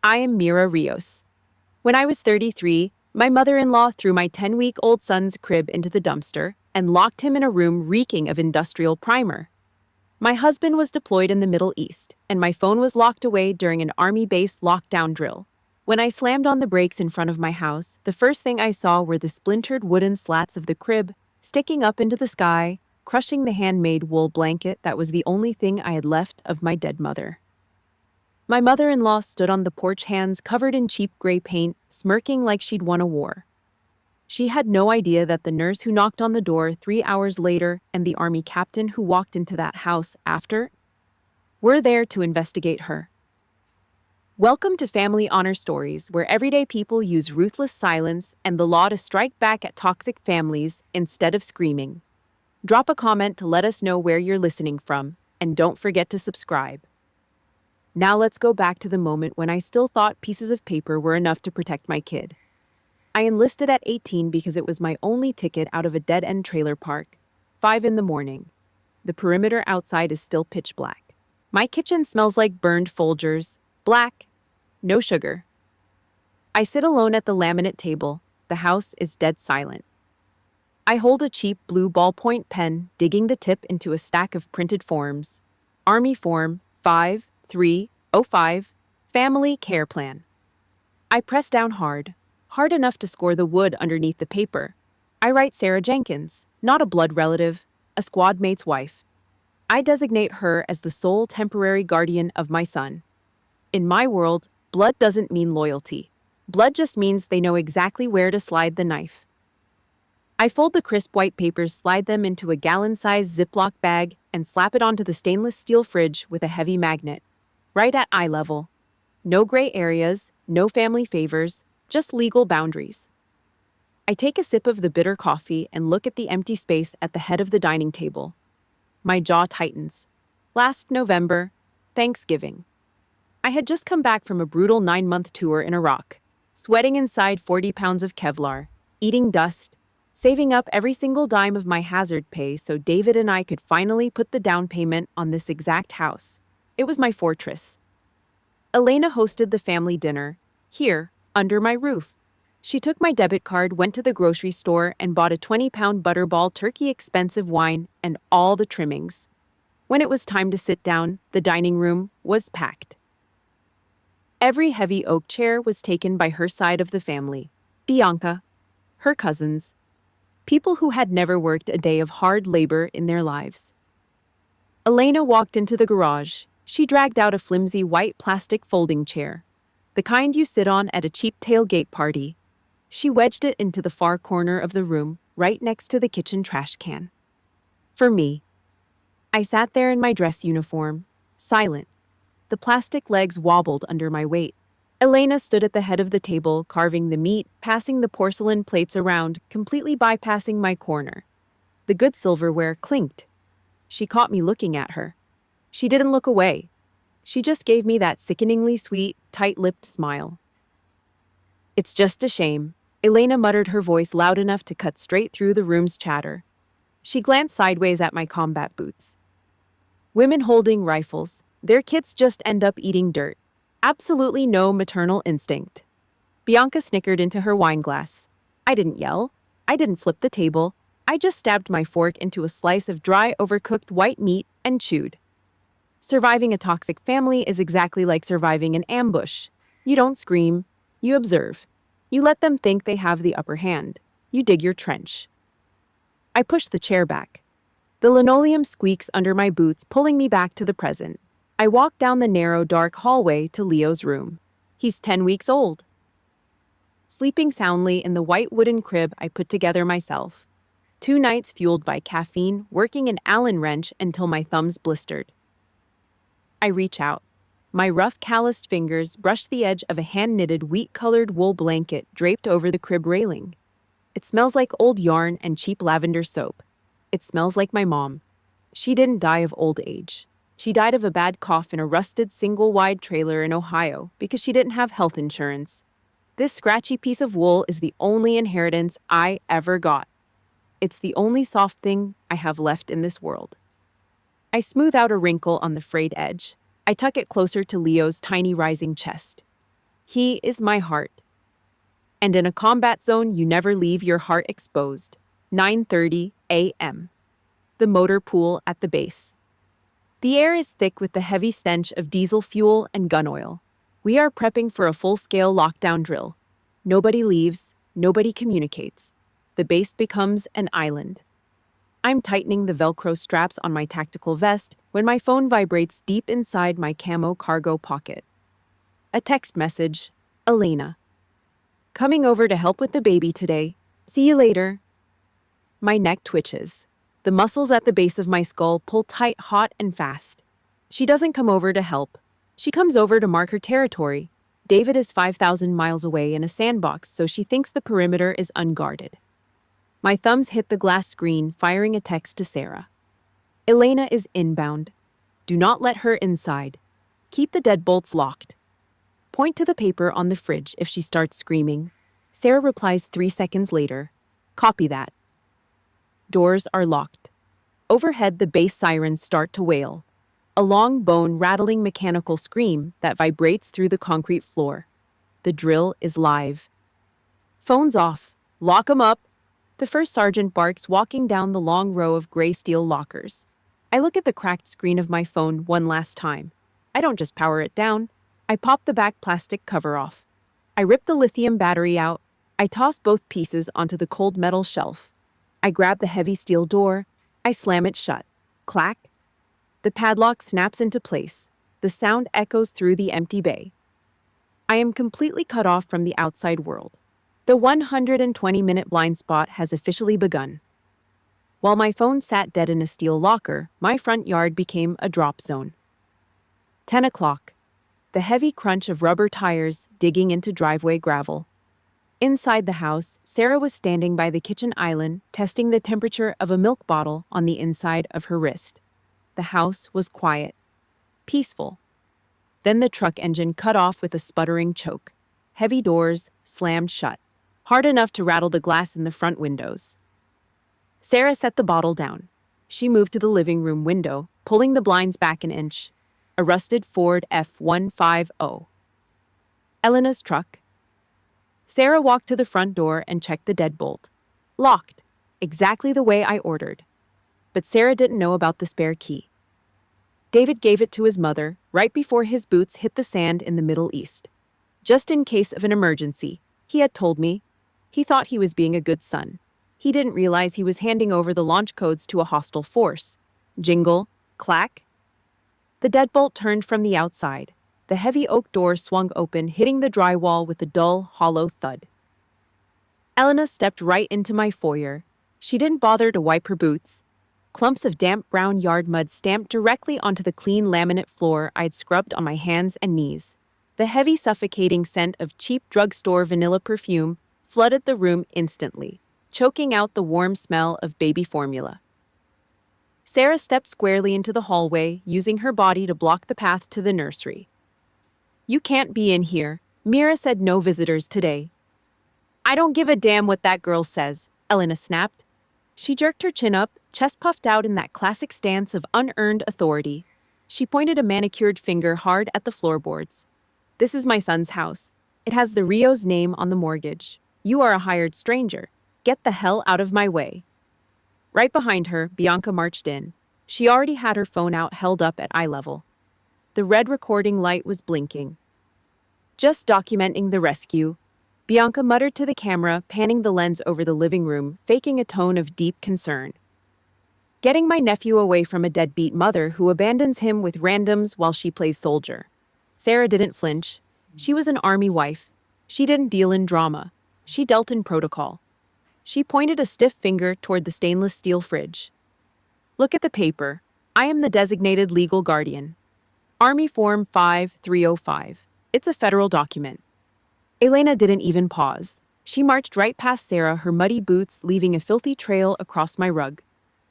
I am Mira Rios. When I was 33, my mother-in-law threw my 10-week-old son's crib into the dumpster and locked him in a room reeking of industrial primer. My husband was deployed in the Middle East, and my phone was locked away during an army-based lockdown drill. When I slammed on the brakes in front of my house, the first thing I saw were the splintered wooden slats of the crib sticking up into the sky, crushing the handmade wool blanket that was the only thing I had left of my dead mother. My mother-in-law stood on the porch, hands covered in cheap gray paint, smirking like she'd won a war. She had no idea that the nurse who knocked on the door 3 hours later and the army captain who walked into that house after were there to investigate her. Welcome to Family Honor Stories, where everyday people use ruthless silence and the law to strike back at toxic families instead of screaming. Drop a comment to let us know where you're listening from, and don't forget to subscribe. Now let's go back to the moment when I still thought pieces of paper were enough to protect my kid. I enlisted at 18 because it was my only ticket out of a dead-end trailer park. 5 in the morning. The perimeter outside is still pitch black. My kitchen smells like burned Folgers. Black. No sugar. I sit alone at the laminate table. The house is dead silent. I hold a cheap blue ballpoint pen, digging the tip into a stack of printed forms. Army Form 5305, Family Care Plan. I press down hard enough to score the wood underneath the paper. I write Sarah Jenkins, not a blood relative, a squad mate's wife. I designate her as the sole temporary guardian of my son. In my world, blood doesn't mean loyalty. Blood just means they know exactly where to slide the knife. I fold the crisp white papers, slide them into a gallon-sized Ziploc bag, and slap it onto the stainless steel fridge with a heavy magnet. Right at eye level. No gray areas, no family favors, just legal boundaries. I take a sip of the bitter coffee and look at the empty space at the head of the dining table. My jaw tightens. Last November, Thanksgiving. I had just come back from a brutal 9-month tour in Iraq, sweating inside 40 pounds of Kevlar, eating dust, saving up every single dime of my hazard pay so David and I could finally put the down payment on this exact house. It was my fortress. Elena hosted the family dinner, here, under my roof. She took my debit card, went to the grocery store, and bought a 20-pound Butterball turkey, expensive wine, and all the trimmings. When it was time to sit down, the dining room was packed. Every heavy oak chair was taken by her side of the family. Bianca, her cousins, people who had never worked a day of hard labor in their lives. Elena walked into the garage. She dragged out a flimsy white plastic folding chair, the kind you sit on at a cheap tailgate party. She wedged it into the far corner of the room, right next to the kitchen trash can. For me. I sat there in my dress uniform, silent. The plastic legs wobbled under my weight. Elena stood at the head of the table, carving the meat, passing the porcelain plates around, completely bypassing my corner. The good silverware clinked. She caught me looking at her. She didn't look away. She just gave me that sickeningly sweet, tight-lipped smile. "It's just a shame," Elena muttered, her voice loud enough to cut straight through the room's chatter. She glanced sideways at my combat boots. Women holding rifles, their kids just end up eating dirt. Absolutely no maternal instinct. Bianca snickered into her wine glass. I didn't yell. I didn't flip the table. I just stabbed my fork into a slice of dry, overcooked white meat and chewed. Surviving a toxic family is exactly like surviving an ambush. You don't scream. You observe. You let them think they have the upper hand. You dig your trench. I push the chair back. The linoleum squeaks under my boots, pulling me back to the present. I walk down the narrow, dark hallway to Leo's room. He's 10 weeks old. Sleeping soundly in the white wooden crib I put together myself. 2 nights fueled by caffeine, working an Allen wrench until my thumbs blistered. I reach out. My rough, calloused fingers brush the edge of a hand-knitted, wheat-colored wool blanket draped over the crib railing. It smells like old yarn and cheap lavender soap. It smells like my mom. She didn't die of old age. She died of a bad cough in a rusted single-wide trailer in Ohio because she didn't have health insurance. This scratchy piece of wool is the only inheritance I ever got. It's the only soft thing I have left in this world. I smooth out a wrinkle on the frayed edge. I tuck it closer to Leo's tiny rising chest. He is my heart. And in a combat zone, you never leave your heart exposed. 9:30 a.m. The motor pool at the base. The air is thick with the heavy stench of diesel fuel and gun oil. We are prepping for a full-scale lockdown drill. Nobody leaves, nobody communicates. The base becomes an island. I'm tightening the Velcro straps on my tactical vest when my phone vibrates deep inside my camo cargo pocket. A text message, Elena. Coming over to help with the baby today. See you later. My neck twitches. The muscles at the base of my skull pull tight, hot, and fast. She doesn't come over to help. She comes over to mark her territory. David is 5,000 miles away in a sandbox, so she thinks the perimeter is unguarded. My thumbs hit the glass screen, firing a text to Sarah. Elena is inbound. Do not let her inside. Keep the deadbolts locked. Point to the paper on the fridge if she starts screaming. Sarah replies 3 seconds later. Copy that. Doors are locked. Overhead, the base sirens start to wail. A long, bone-rattling mechanical scream that vibrates through the concrete floor. The drill is live. Phones off. Lock 'em up. The first sergeant barks, walking down the long row of gray steel lockers. I look at the cracked screen of my phone one last time. I don't just power it down. I pop the back plastic cover off. I rip the lithium battery out. I toss both pieces onto the cold metal shelf. I grab the heavy steel door. I slam it shut. Clack. The padlock snaps into place. The sound echoes through the empty bay. I am completely cut off from the outside world. The 120-minute blind spot has officially begun. While my phone sat dead in a steel locker, my front yard became a drop zone. 10 o'clock. The heavy crunch of rubber tires digging into driveway gravel. Inside the house, Sarah was standing by the kitchen island, testing the temperature of a milk bottle on the inside of her wrist. The house was quiet, peaceful. Then the truck engine cut off with a sputtering choke. Heavy doors slammed shut, hard enough to rattle the glass in the front windows. Sarah set the bottle down. She moved to the living room window, pulling the blinds back an inch. A rusted Ford F-150. Elena's truck. Sarah walked to the front door and checked the deadbolt. Locked, exactly the way I ordered. But Sarah didn't know about the spare key. David gave it to his mother right before his boots hit the sand in the Middle East. Just in case of an emergency, he had told me. He thought he was being a good son. He didn't realize he was handing over the launch codes to a hostile force. Jingle, clack. The deadbolt turned from the outside. The heavy oak door swung open, hitting the drywall with a dull, hollow thud. Elena stepped right into my foyer. She didn't bother to wipe her boots. Clumps of damp brown yard mud stamped directly onto the clean laminate floor I'd scrubbed on my hands and knees. The heavy, suffocating scent of cheap drugstore vanilla perfume flooded the room instantly, choking out the warm smell of baby formula. Sarah stepped squarely into the hallway, using her body to block the path to the nursery. You can't be in here. Mira said no visitors today. I don't give a damn what that girl says, Elena snapped. She jerked her chin up, chest puffed out in that classic stance of unearned authority. She pointed a manicured finger hard at the floorboards. This is my son's house. It has the Rio's name on the mortgage. You are a hired stranger. Get the hell out of my way. Right behind her, Bianca marched in. She already had her phone out, held up at eye level. The red recording light was blinking. Just documenting the rescue, Bianca muttered to the camera, panning the lens over the living room, faking a tone of deep concern. Getting my nephew away from a deadbeat mother who abandons him with randoms while she plays soldier. Sarah didn't flinch. She was an army wife. She didn't deal in drama. She dealt in protocol. She pointed a stiff finger toward the stainless steel fridge. Look at the paper. I am the designated legal guardian. Army Form 5305. It's a federal document. Elena didn't even pause. She marched right past Sarah, her muddy boots leaving a filthy trail across my rug.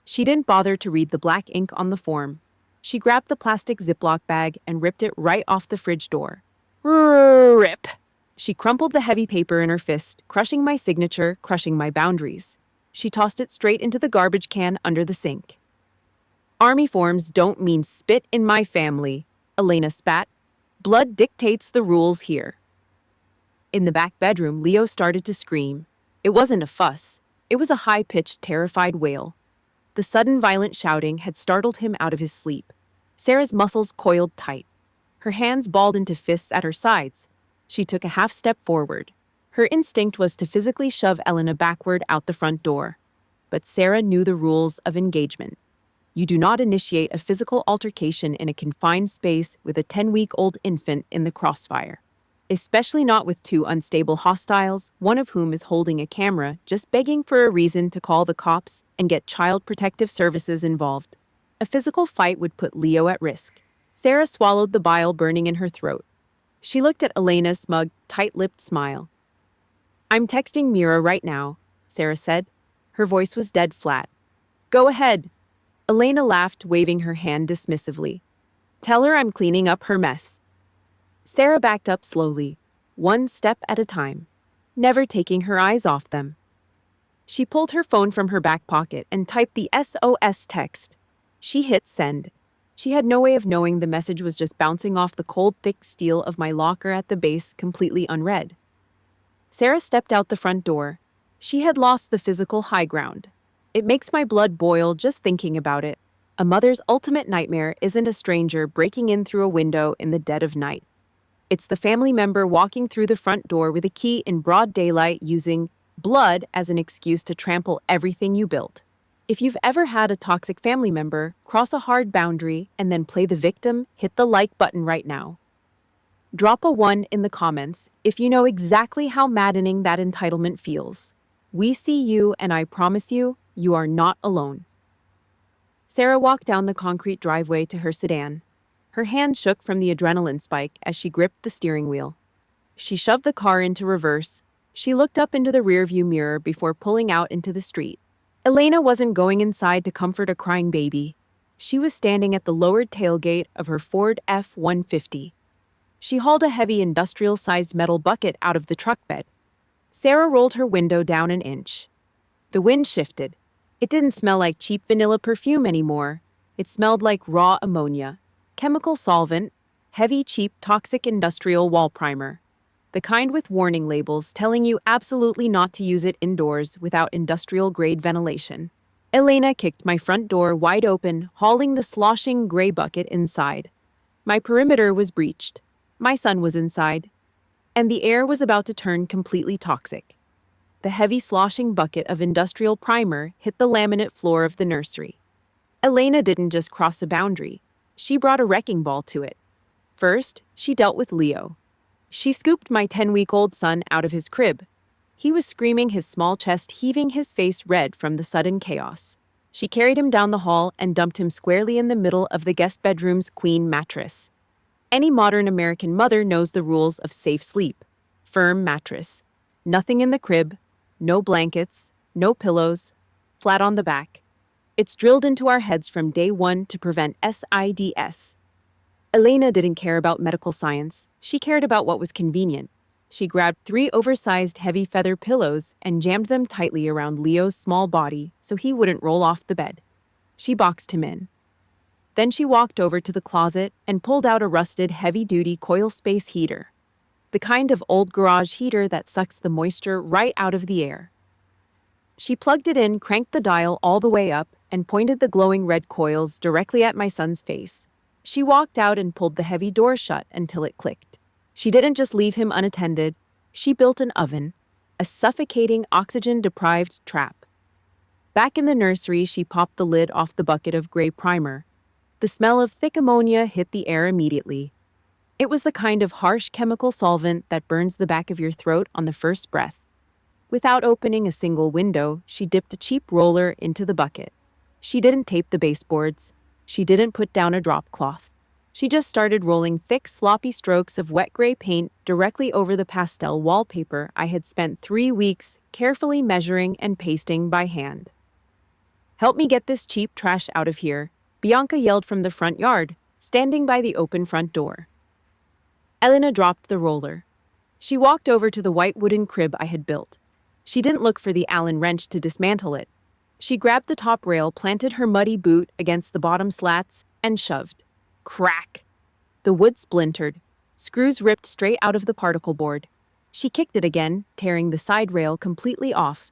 She didn't bother to read the black ink on the form. She grabbed the plastic Ziploc bag and ripped it right off the fridge door. Rip! She crumpled the heavy paper in her fist, crushing my signature, crushing my boundaries. She tossed it straight into the garbage can under the sink. Army forms don't mean spit in my family, Elena spat. Blood dictates the rules here. In the back bedroom, Leo started to scream. It wasn't a fuss. It was a high-pitched, terrified wail. The sudden violent shouting had startled him out of his sleep. Sarah's muscles coiled tight. Her hands balled into fists at her sides. She took a half step forward. Her instinct was to physically shove Elena backward out the front door. But Sarah knew the rules of engagement. You do not initiate a physical altercation in a confined space with a 10-week-old infant in the crossfire. Especially not with two unstable hostiles, one of whom is holding a camera, just begging for a reason to call the cops and get Child Protective Services involved. A physical fight would put Leo at risk. Sarah swallowed the bile burning in her throat. She looked at Elena's smug, tight-lipped smile. "I'm texting Mira right now," Sarah said. Her voice was dead flat. "Go ahead." Elena laughed, waving her hand dismissively. "Tell her I'm cleaning up her mess." Sarah backed up slowly, one step at a time, never taking her eyes off them. She pulled her phone from her back pocket and typed the SOS text. She hit send. She had no way of knowing the message was just bouncing off the cold, thick steel of my locker at the base, completely unread. Sarah stepped out the front door. She had lost the physical high ground. It makes my blood boil just thinking about it. A mother's ultimate nightmare isn't a stranger breaking in through a window in the dead of night. It's the family member walking through the front door with a key in broad daylight using blood as an excuse to trample everything you built. If you've ever had a toxic family member cross a hard boundary and then play the victim, hit the like button right now. Drop a 1 in the comments if you know exactly how maddening that entitlement feels. We see you, and I promise you, you are not alone. Sarah walked down the concrete driveway to her sedan. Her hand shook from the adrenaline spike as she gripped the steering wheel. She shoved the car into reverse. She looked up into the rearview mirror before pulling out into the street. Elena wasn't going inside to comfort a crying baby. She was standing at the lowered tailgate of her Ford F-150. She hauled a heavy industrial-sized metal bucket out of the truck bed. Sarah rolled her window down an inch. The wind shifted. It didn't smell like cheap vanilla perfume anymore. It smelled like raw ammonia, chemical solvent, heavy, cheap, toxic industrial wall primer. The kind with warning labels telling you absolutely not to use it indoors without industrial-grade ventilation. Elena kicked my front door wide open, hauling the sloshing gray bucket inside. My perimeter was breached. My son was inside. And the air was about to turn completely toxic. The heavy sloshing bucket of industrial primer hit the laminate floor of the nursery. Elena didn't just cross a boundary. She brought a wrecking ball to it. First, she dealt with Leo. She scooped my 10-week-old son out of his crib. He was screaming, his small chest heaving, his face red from the sudden chaos. She carried him down the hall and dumped him squarely in the middle of the guest bedroom's queen mattress. Any modern American mother knows the rules of safe sleep. Firm mattress. Nothing in the crib. No blankets. No pillows. Flat on the back. It's drilled into our heads from day one to prevent SIDS. Elena didn't care about medical science. She cared about what was convenient. She grabbed 3 oversized heavy feather pillows and jammed them tightly around Leo's small body so he wouldn't roll off the bed. She boxed him in. Then she walked over to the closet and pulled out a rusted, heavy-duty coil space heater. The kind of old garage heater that sucks the moisture right out of the air. She plugged it in, cranked the dial all the way up, and pointed the glowing red coils directly at my son's face. She walked out and pulled the heavy door shut until it clicked. She didn't just leave him unattended. She built an oven, a suffocating, oxygen-deprived trap. Back in the nursery, she popped the lid off the bucket of gray primer. The smell of thick ammonia hit the air immediately. It was the kind of harsh chemical solvent that burns the back of your throat on the first breath. Without opening a single window, she dipped a cheap roller into the bucket. She didn't tape the baseboards. She didn't put down a drop cloth. She just started rolling thick, sloppy strokes of wet gray paint directly over the pastel wallpaper I had spent 3 weeks carefully measuring and pasting by hand. "Help me get this cheap trash out of here," Bianca yelled from the front yard, standing by the open front door. Elena dropped the roller. She walked over to the white wooden crib I had built. She didn't look for the Allen wrench to dismantle it. She grabbed the top rail, planted her muddy boot against the bottom slats, and shoved. Crack! The wood splintered. Screws ripped straight out of the particle board. She kicked it again, tearing the side rail completely off.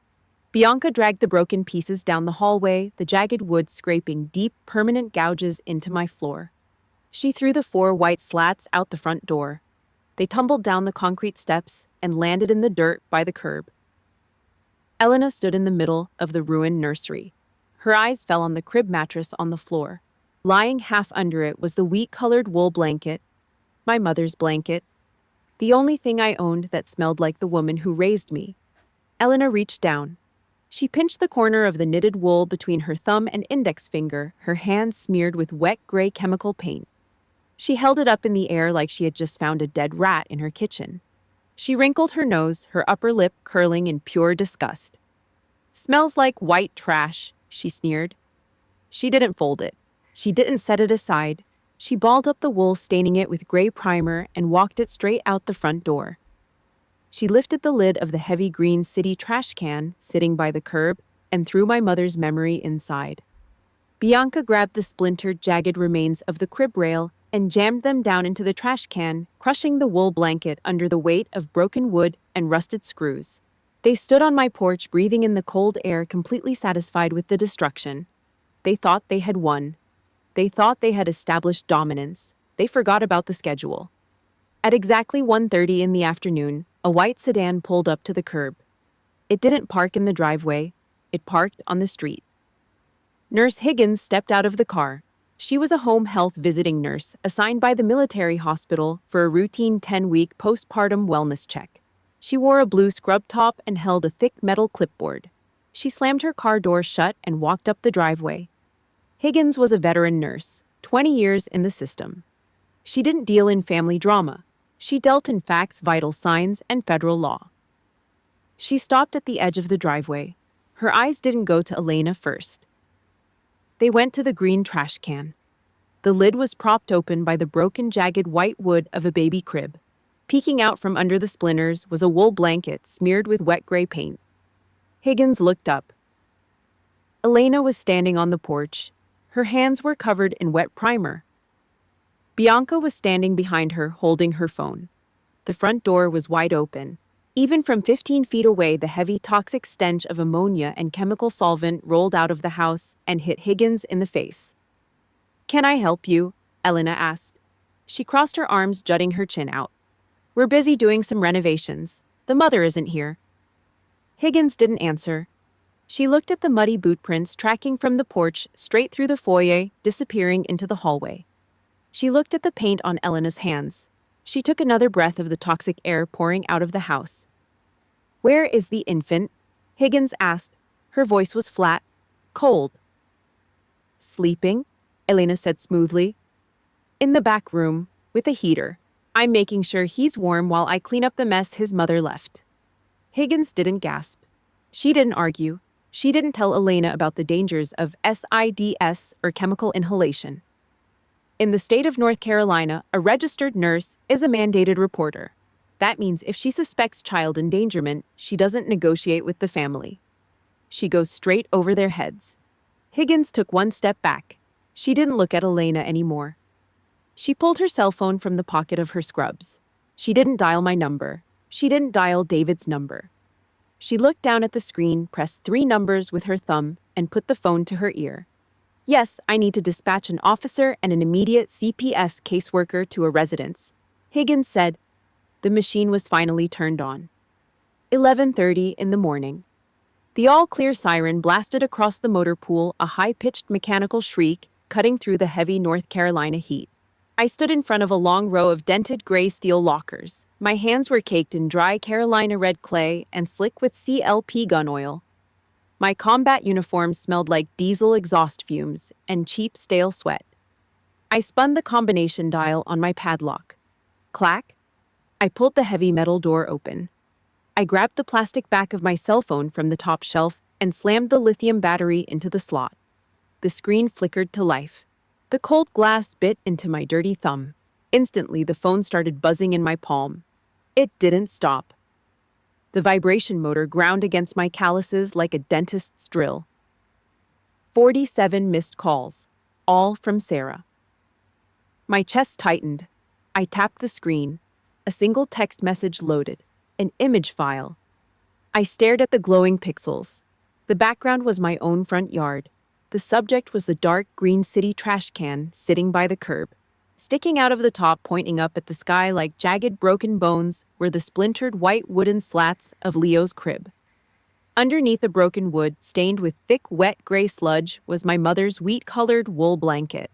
Bianca dragged the broken pieces down the hallway, the jagged wood scraping deep, permanent gouges into my floor. She threw the 4 white slats out the front door. They tumbled down the concrete steps and landed in the dirt by the curb. Elena stood in the middle of the ruined nursery. Her eyes fell on the crib mattress on the floor. Lying half under it was the wheat-colored wool blanket, my mother's blanket, the only thing I owned that smelled like the woman who raised me. Elena reached down. She pinched the corner of the knitted wool between her thumb and index finger, her hands smeared with wet gray chemical paint. She held it up in the air like she had just found a dead rat in her kitchen. She wrinkled her nose, her upper lip curling in pure disgust. "Smells like white trash," she sneered. She didn't fold it. She didn't set it aside. She balled up the wool, staining it with gray primer, and walked it straight out the front door. She lifted the lid of the heavy green city trash can sitting by the curb and threw my mother's memory inside. Bianca grabbed the splintered, jagged remains of the crib rail and jammed them down into the trash can, crushing the wool blanket under the weight of broken wood and rusted screws. They stood on my porch, breathing in the cold air, completely satisfied with the destruction. They thought they had won. They thought they had established dominance. They forgot about the schedule. At exactly 1:30 in the afternoon, a white sedan pulled up to the curb. It didn't park in the driveway. It parked on the street. Nurse Higgins stepped out of the car. She was a home health visiting nurse assigned by the military hospital for a routine 10-week postpartum wellness check. She wore a blue scrub top and held a thick metal clipboard. She slammed her car door shut and walked up the driveway. Higgins was a veteran nurse, 20 years in the system. She didn't deal in family drama. She dealt in facts, vital signs, and federal law. She stopped at the edge of the driveway. Her eyes didn't go to Elena first. They went to the green trash can. The lid was propped open by the broken, jagged white wood of a baby crib. Peeking out from under the splinters was a wool blanket smeared with wet gray paint. Higgins looked up. Elena was standing on the porch. Her hands were covered in wet primer. Bianca was standing behind her, holding her phone. The front door was wide open. Even from 15 feet away, the heavy, toxic stench of ammonia and chemical solvent rolled out of the house and hit Higgins in the face. "Can I help you?" Elena asked. She crossed her arms, jutting her chin out. "We're busy doing some renovations. The mother isn't here." Higgins didn't answer. She looked at the muddy boot prints tracking from the porch straight through the foyer, disappearing into the hallway. She looked at the paint on Elena's hands. She took another breath of the toxic air pouring out of the house. "Where is the infant?" Higgins asked. Her voice was flat, cold. "Sleeping," Elena said smoothly. "In the back room, with a heater. I'm making sure he's warm while I clean up the mess his mother left." Higgins didn't gasp. She didn't argue. She didn't tell Elena about the dangers of SIDS or chemical inhalation. In the state of North Carolina, a registered nurse is a mandated reporter. That means if she suspects child endangerment, she doesn't negotiate with the family. She goes straight over their heads. Higgins took one step back. She didn't look at Elena anymore. She pulled her cell phone from the pocket of her scrubs. She didn't dial my number. She didn't dial David's number. She looked down at the screen, pressed 3 numbers with her thumb, and put the phone to her ear. "Yes, I need to dispatch an officer and an immediate CPS caseworker to a residence," Higgins said. The machine was finally turned on. 11:30 in the morning. The all-clear siren blasted across the motor pool, a high-pitched mechanical shriek cutting through the heavy North Carolina heat. I stood in front of a long row of dented gray steel lockers. My hands were caked in dry Carolina red clay and slick with CLP gun oil. My combat uniform smelled like diesel exhaust fumes and cheap, stale sweat. I spun the combination dial on my padlock. Clack. I pulled the heavy metal door open. I grabbed the plastic back of my cell phone from the top shelf and slammed the lithium battery into the slot. The screen flickered to life. The cold glass bit into my dirty thumb. Instantly, the phone started buzzing in my palm. It didn't stop. The vibration motor ground against my calluses like a dentist's drill. 47 missed calls, all from Sarah. My chest tightened. I tapped the screen. A single text message loaded. an image file. I stared at the glowing pixels. The background was my own front yard. The subject was the dark green city trash can sitting by the curb. Sticking out of the top, pointing up at the sky like jagged broken bones, were the splintered white wooden slats of Leo's crib. Underneath the broken wood, stained with thick, wet gray sludge, was my mother's wheat-colored wool blanket.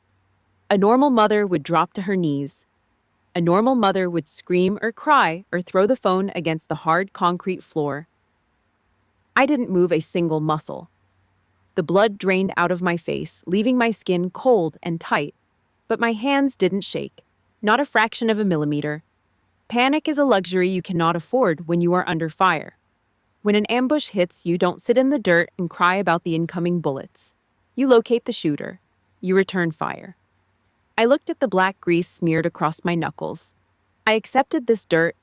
A normal mother would drop to her knees. A normal mother would scream or cry or throw the phone against the hard concrete floor. I didn't move a single muscle. The blood drained out of my face, leaving my skin cold and tight, but my hands didn't shake, not a fraction of a millimeter. Panic is a luxury you cannot afford when you are under fire. When an ambush hits, you don't sit in the dirt and cry about the incoming bullets. You locate the shooter. You return fire. I looked at the black grease smeared across my knuckles. I accepted this dirt.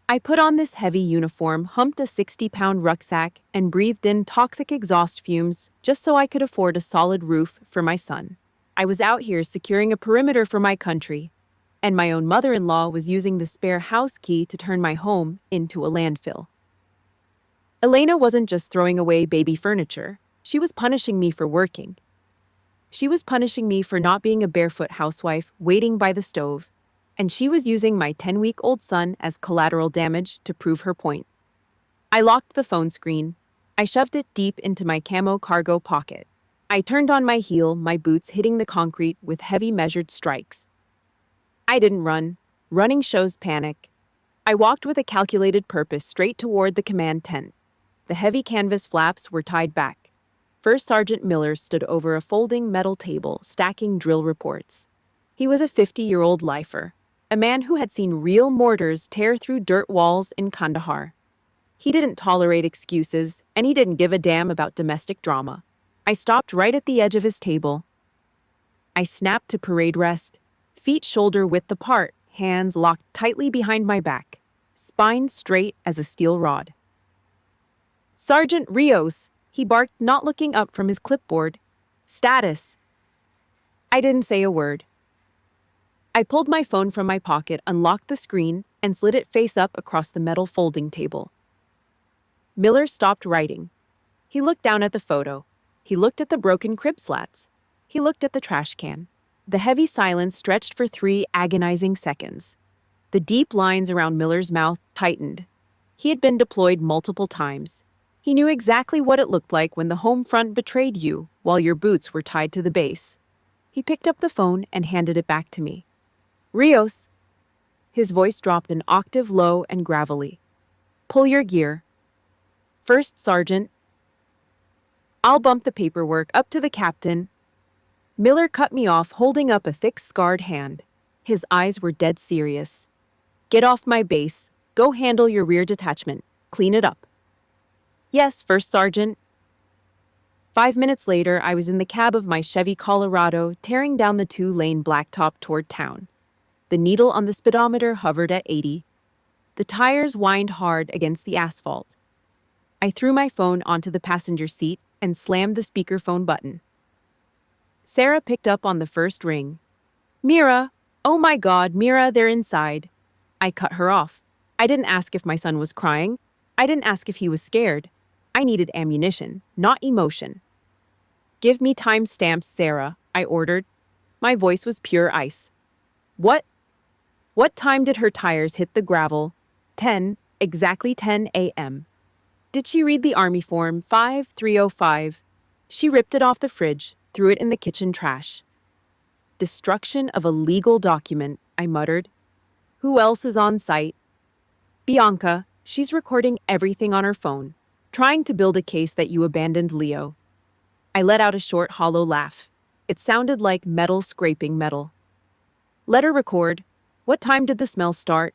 I put on this heavy uniform, humped a 60-pound rucksack, and breathed in toxic exhaust fumes just so I could afford a solid roof for my son. I was out here securing a perimeter for my country, and my own mother-in-law was using the spare house key to turn my home into a landfill. Elena wasn't just throwing away baby furniture. She was punishing me for working. She was punishing me for not being a barefoot housewife waiting by the stove, and she was using my 10-week-old son as collateral damage to prove her point. I locked the phone screen. I shoved it deep into my camo cargo pocket. I turned on my heel, my boots hitting the concrete with heavy measured strikes. I didn't run. Running shows panic. I walked with a calculated purpose straight toward the command tent. The heavy canvas flaps were tied back. First Sergeant Miller stood over a folding metal table, stacking drill reports. He was a 50-year-old lifer, a man who had seen real mortars tear through dirt walls in Kandahar. He didn't tolerate excuses, and he didn't give a damn about domestic drama. I stopped right at the edge of his table. I snapped to parade rest, feet shoulder-width apart, hands locked tightly behind my back, spine straight as a steel rod. "Sergeant Rios," he barked, not looking up from his clipboard. "Status." I didn't say a word. I pulled my phone from my pocket, unlocked the screen, and slid it face up across the metal folding table. Miller stopped writing. He looked down at the photo. He looked at the broken crib slats. He looked at the trash can. The heavy silence stretched for 3 agonizing seconds. The deep lines around Miller's mouth tightened. He had been deployed multiple times. He knew exactly what it looked like when the home front betrayed you while your boots were tied to the base. He picked up the phone and handed it back to me. "Rios." His voice dropped an octave low and gravelly. "Pull your gear." "First Sergeant." "I'll bump the paperwork up to the captain." Miller cut me off, holding up a thick, scarred hand. His eyes were dead serious. "Get off my base. Go handle your rear detachment. Clean it up." "Yes, First Sergeant." 5 minutes later, I was in the cab of my Chevy Colorado, tearing down the 2-lane blacktop toward town. The needle on the speedometer hovered at 80. The tires whined hard against the asphalt. I threw my phone onto the passenger seat and slammed the speakerphone button. Sarah picked up on the first ring. "Mira! Oh my God, Mira, they're inside." I cut her off. I didn't ask if my son was crying. I didn't ask if he was scared. I needed ammunition, not emotion. "Give me timestamps, Sarah," I ordered. My voice was pure ice. What time did her tires hit the gravel? 10, exactly 10 a.m. Did she read the Army form 5305? She ripped it off the fridge, threw it in the kitchen trash. "Destruction of a legal document," I muttered. "Who else is on site?" "Bianca. She's recording everything on her phone, trying to build a case that you abandoned Leo." I let out a short, hollow laugh. It sounded like metal scraping metal. "Let her record. What time did the smell start?"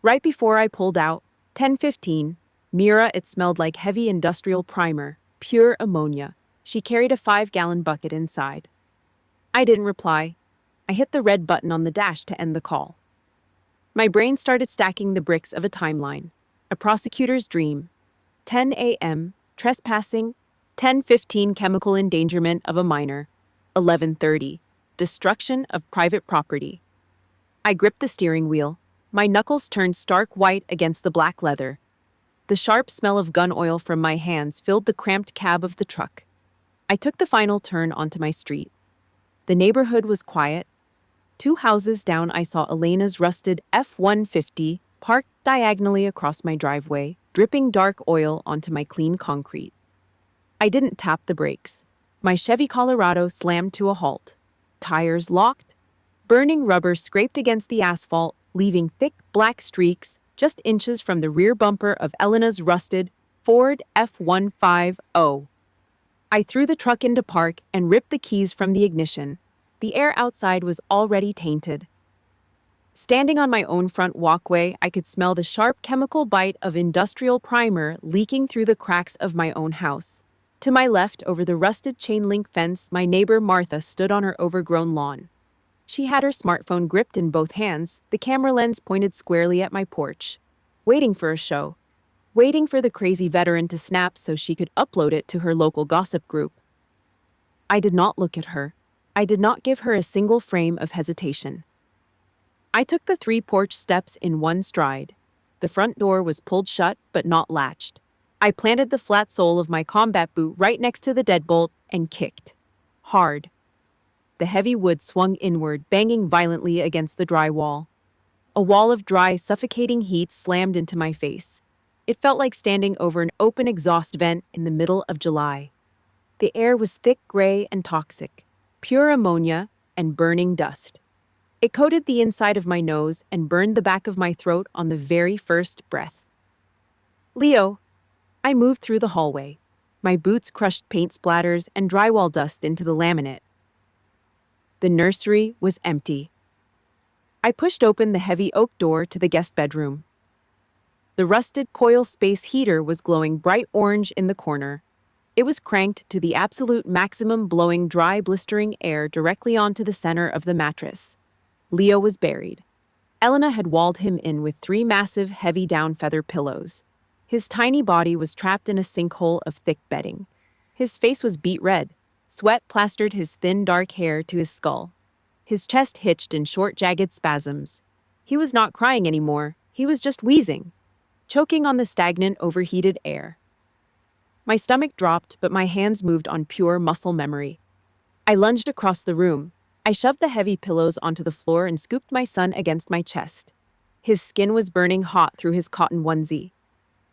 "Right before I pulled out. 10:15. Mira, it smelled like heavy industrial primer, pure ammonia. She carried a 5-gallon bucket inside." I didn't reply. I hit the red button on the dash to end the call. My brain started stacking the bricks of a timeline. A prosecutor's dream. 10 a.m., trespassing. 10:15, chemical endangerment of a minor. 11:30, destruction of private property. I gripped the steering wheel. My knuckles turned stark white against the black leather. The sharp smell of gun oil from my hands filled the cramped cab of the truck. I took the final turn onto my street. The neighborhood was quiet. 2 houses down, I saw Elena's rusted F-150 parked diagonally across my driveway, dripping dark oil onto my clean concrete. I didn't tap the brakes. My Chevy Colorado slammed to a halt. Tires locked. Burning rubber scraped against the asphalt, leaving thick black streaks just inches from the rear bumper of Elena's rusted Ford F-150. I threw the truck into park and ripped the keys from the ignition. The air outside was already tainted. Standing on my own front walkway, I could smell the sharp chemical bite of industrial primer leaking through the cracks of my own house. To my left, over the rusted chain-link fence, my neighbor Martha stood on her overgrown lawn. She had her smartphone gripped in both hands, the camera lens pointed squarely at my porch. Waiting for a show. Waiting for the crazy veteran to snap so she could upload it to her local gossip group. I did not look at her. I did not give her a single frame of hesitation. I took the 3 porch steps in one stride. The front door was pulled shut but not latched. I planted the flat sole of my combat boot right next to the deadbolt and kicked. Hard. The heavy wood swung inward, banging violently against the dry wall. A wall of dry, suffocating heat slammed into my face. It felt like standing over an open exhaust vent in the middle of July. The air was thick gray and toxic, pure ammonia and burning dust. It coated the inside of my nose and burned the back of my throat on the very first breath. Leo. I moved through the hallway. My boots crushed paint splatters and drywall dust into the laminate. The nursery was empty. I pushed open the heavy oak door to the guest bedroom. The rusted coil space heater was glowing bright orange in the corner. It was cranked to the absolute maximum, blowing dry, blistering air directly onto the center of the mattress. Leo was buried. Elena had walled him in with 3 massive, heavy down feather pillows. His tiny body was trapped in a sinkhole of thick bedding. His face was beet red. Sweat plastered his thin, dark hair to his skull. His chest hitched in short, jagged spasms. He was not crying anymore. He was just wheezing, choking on the stagnant, overheated air. My stomach dropped, but my hands moved on pure muscle memory. I lunged across the room. I shoved the heavy pillows onto the floor and scooped my son against my chest. His skin was burning hot through his cotton onesie.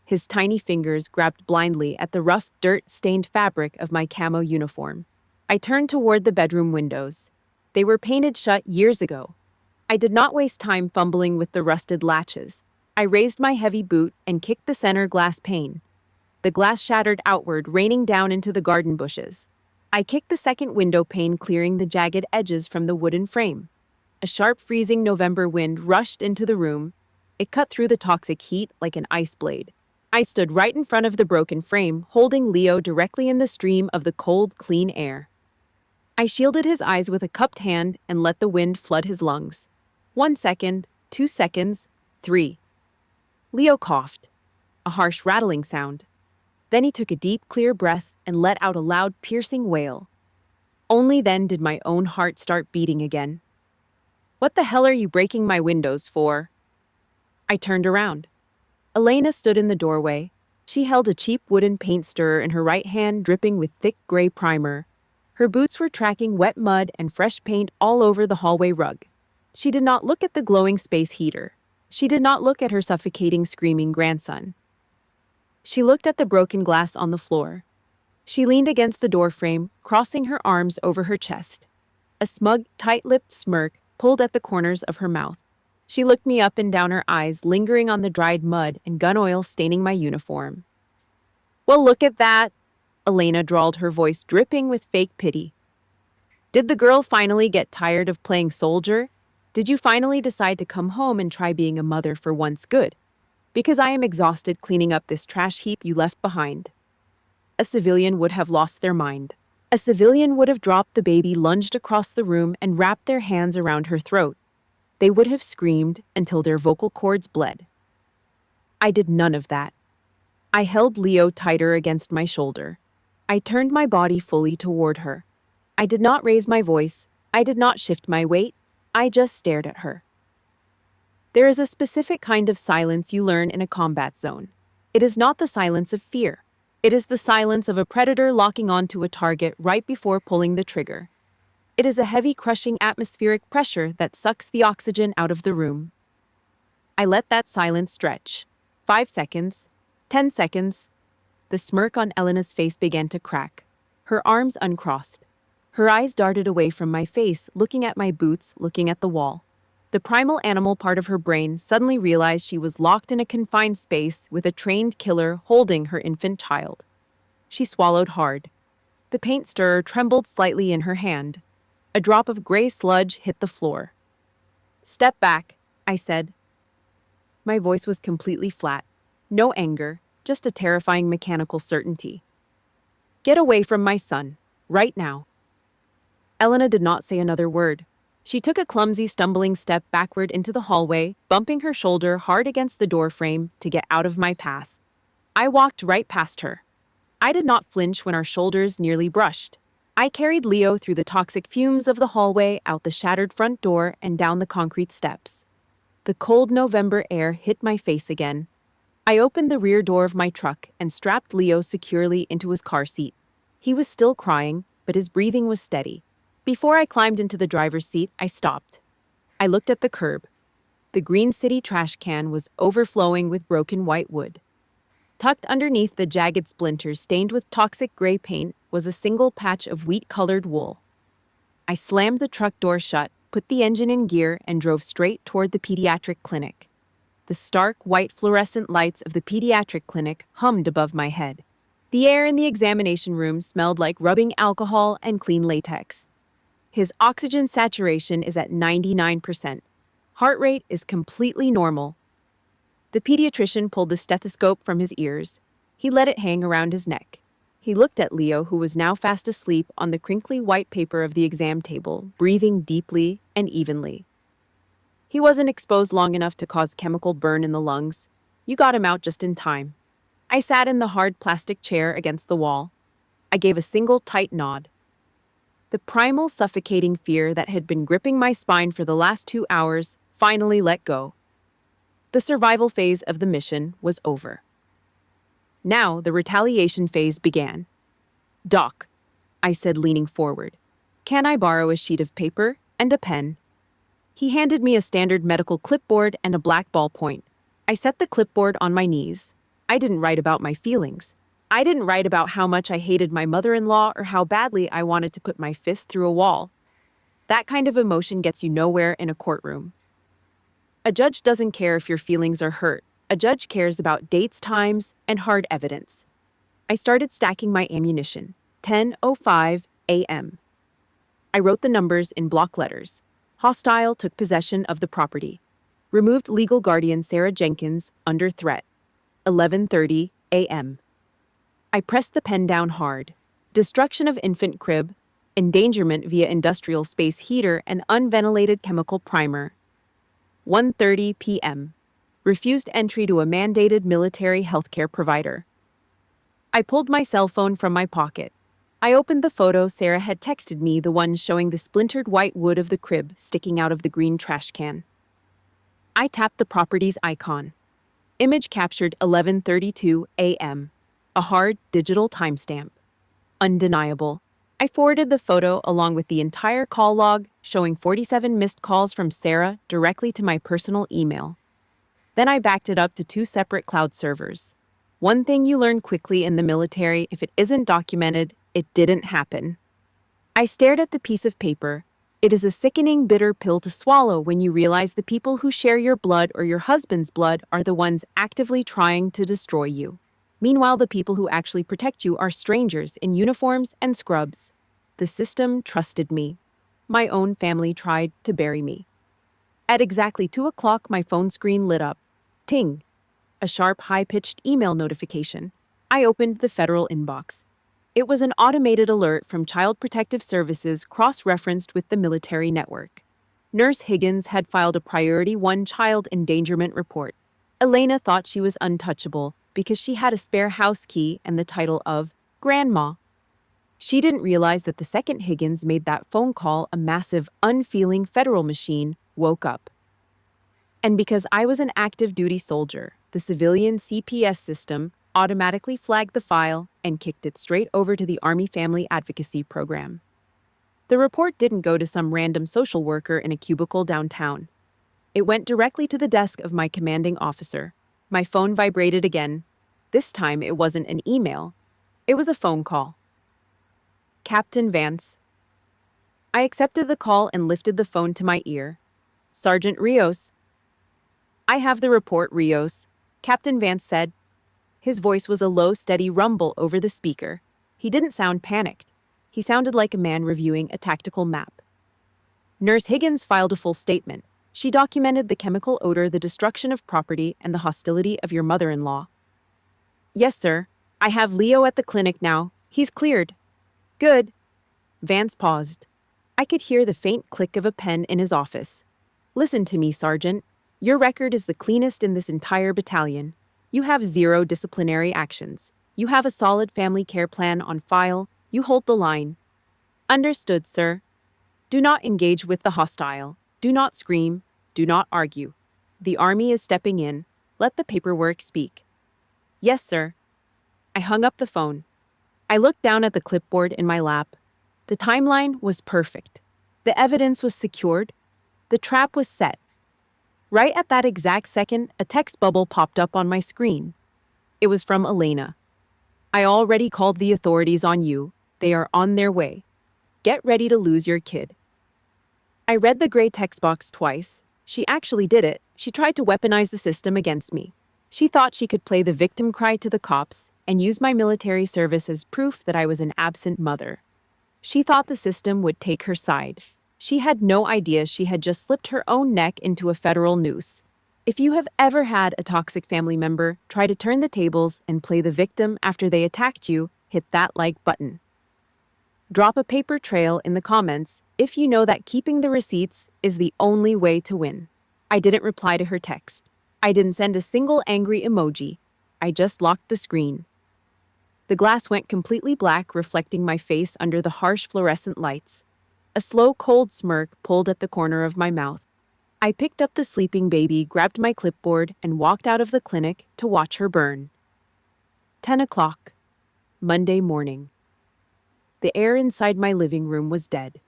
His tiny fingers grabbed blindly at the rough, dirt-stained fabric of my camo uniform. I turned toward the bedroom windows. They were painted shut years ago. I did not waste time fumbling with the rusted latches. I raised my heavy boot and kicked the center glass pane. The glass shattered outward, raining down into the garden bushes. I kicked the second window pane, clearing the jagged edges from the wooden frame. A sharp, freezing November wind rushed into the room. It cut through the toxic heat like an ice blade. I stood right in front of the broken frame, holding Leo directly in the stream of the cold, clean air. I shielded his eyes with a cupped hand and let the wind flood his lungs. 1 second, 2 seconds, 3. Leo coughed, a harsh rattling sound. Then he took a deep, clear breath and let out a loud, piercing wail. Only then did my own heart start beating again. "What the hell are you breaking my windows for?" I turned around. Elena stood in the doorway. She held a cheap wooden paint stirrer in her right hand, dripping with thick gray primer. Her boots were tracking wet mud and fresh paint all over the hallway rug. She did not look at the glowing space heater. She did not look at her suffocating, screaming grandson. She looked at the broken glass on the floor. She leaned against the doorframe, crossing her arms over her chest. A smug, tight-lipped smirk pulled at the corners of her mouth. She looked me up and down, her eyes lingering on the dried mud and gun oil staining my uniform. "Well, look at that," Elena drawled, her voice dripping with fake pity. "Did the girl finally get tired of playing soldier? Did you finally decide to come home and try being a mother for once good? Because I am exhausted cleaning up this trash heap you left behind." A civilian would have lost their mind. A civilian would have dropped the baby, lunged across the room, and wrapped their hands around her throat. They would have screamed until their vocal cords bled. I did none of that. I held Leo tighter against my shoulder. I turned my body fully toward her. I did not raise my voice. I did not shift my weight. I just stared at her. There is a specific kind of silence you learn in a combat zone. It is not the silence of fear. It is the silence of a predator locking onto a target right before pulling the trigger. It is a heavy, crushing atmospheric pressure that sucks the oxygen out of the room. I let that silence stretch. 5 seconds. 10 seconds. The smirk on Elena's face began to crack. Her arms uncrossed. Her eyes darted away from my face, looking at my boots, looking at the wall. The primal animal part of her brain suddenly realized she was locked in a confined space with a trained killer holding her infant child. She swallowed hard. The paint stirrer trembled slightly in her hand. A drop of gray sludge hit the floor. "Step back," I said. My voice was completely flat. No anger, just a terrifying mechanical certainty. "Get away from my son, right now." Elena did not say another word. She took a clumsy, stumbling step backward into the hallway, bumping her shoulder hard against the doorframe to get out of my path. I walked right past her. I did not flinch when our shoulders nearly brushed. I carried Leo through the toxic fumes of the hallway, out the shattered front door, and down the concrete steps. The cold November air hit my face again. I opened the rear door of my truck and strapped Leo securely into his car seat. He was still crying, but his breathing was steady. Before I climbed into the driver's seat, I stopped. I looked at the curb. The Green City trash can was overflowing with broken white wood. Tucked underneath the jagged splinters stained with toxic gray paint was a single patch of wheat-colored wool. I slammed the truck door shut, put the engine in gear, and drove straight toward the pediatric clinic. The stark white fluorescent lights of the pediatric clinic hummed above my head. The air in the examination room smelled like rubbing alcohol and clean latex. His oxygen saturation is at 99%. Heart rate is completely normal. The pediatrician pulled the stethoscope from his ears. He let it hang around his neck. He looked at Leo, who was now fast asleep on the crinkly white paper of the exam table, breathing deeply and evenly. He wasn't exposed long enough to cause chemical burn in the lungs. You got him out just in time. I sat in the hard plastic chair against the wall. I gave a single tight nod. The primal, suffocating fear that had been gripping my spine for the last 2 hours finally let go. The survival phase of the mission was over. Now the retaliation phase began. "Doc," I said, leaning forward, "can I borrow a sheet of paper and a pen?" He handed me a standard medical clipboard and a black ballpoint. I set the clipboard on my knees. I didn't write about my feelings. I didn't write about how much I hated my mother-in-law or how badly I wanted to put my fist through a wall. That kind of emotion gets you nowhere in a courtroom. A judge doesn't care if your feelings are hurt. A judge cares about dates, times, and hard evidence. I started stacking my ammunition. 10:05 a.m. I wrote the numbers in block letters. Hostile took possession of the property. Removed legal guardian Sarah Jenkins under threat. 11:30 a.m. I pressed the pen down hard. Destruction of infant crib. Endangerment via industrial space heater and unventilated chemical primer. 1:30 p.m. Refused entry to a mandated military healthcare provider. I pulled my cell phone from my pocket. I opened the photo Sarah had texted me, the one showing the splintered white wood of the crib sticking out of the green trash can. I tapped the property's icon. Image captured 11:32 a.m. A hard, digital timestamp. Undeniable. I forwarded the photo along with the entire call log, showing 47 missed calls from Sarah directly to my personal email. Then I backed it up to 2 separate cloud servers. One thing you learn quickly in the military: if it isn't documented, it didn't happen. I stared at the piece of paper. It is a sickening, bitter pill to swallow when you realize the people who share your blood or your husband's blood are the ones actively trying to destroy you. Meanwhile, the people who actually protect you are strangers in uniforms and scrubs. The system trusted me. My own family tried to bury me. At exactly 2 o'clock, my phone screen lit up. Ting. A sharp, high-pitched email notification. I opened the federal inbox. It was an automated alert from Child Protective Services cross-referenced with the military network. Nurse Higgins had filed a Priority 1 child endangerment report. Elena thought she was untouchable because she had a spare house key and the title of Grandma. She didn't realize that the second Higgins made that phone call, a massive, unfeeling federal machine woke up. And because I was an active duty soldier, the civilian CPS system automatically flagged the file and kicked it straight over to the Army Family Advocacy Program. The report didn't go to some random social worker in a cubicle downtown. It went directly to the desk of my commanding officer. My phone vibrated again. This time it wasn't an email. It was a phone call. Captain Vance. I accepted the call and lifted the phone to my ear. Sergeant Rios. I have the report, Rios, Captain Vance said. His voice was a low, steady rumble over the speaker. He didn't sound panicked. He sounded like a man reviewing a tactical map. Nurse Higgins filed a full statement. She documented the chemical odor, the destruction of property, and the hostility of your mother-in-law. Yes, sir. I have Leo at the clinic now. He's cleared. Good. Vance paused. I could hear the faint click of a pen in his office. Listen to me, Sergeant. Your record is the cleanest in this entire battalion. You have 0 disciplinary actions. You have a solid family care plan on file. You hold the line. Understood, sir. Do not engage with the hostile. Do not scream. Do not argue. The Army is stepping in. Let the paperwork speak. Yes, sir. I hung up the phone. I looked down at the clipboard in my lap. The timeline was perfect. The evidence was secured. The trap was set. Right at that exact second, a text bubble popped up on my screen. It was from Elena. I already called the authorities on you. They are on their way. Get ready to lose your kid. I read the gray text box twice. She actually did it. She tried to weaponize the system against me. She thought she could play the victim cry to the cops and use my military service as proof that I was an absent mother. She thought the system would take her side. She had no idea she had just slipped her own neck into a federal noose. If you have ever had a toxic family member try to turn the tables and play the victim after they attacked you, hit that like button. Drop a paper trail in the comments if you know that keeping the receipts is the only way to win. I didn't reply to her text. I didn't send a single angry emoji. I just locked the screen. The glass went completely black, reflecting my face under the harsh fluorescent lights. A slow, cold smirk pulled at the corner of my mouth. I picked up the sleeping baby, grabbed my clipboard, and walked out of the clinic to watch her burn. 10 o'clock, Monday morning. The air inside my living room was dead.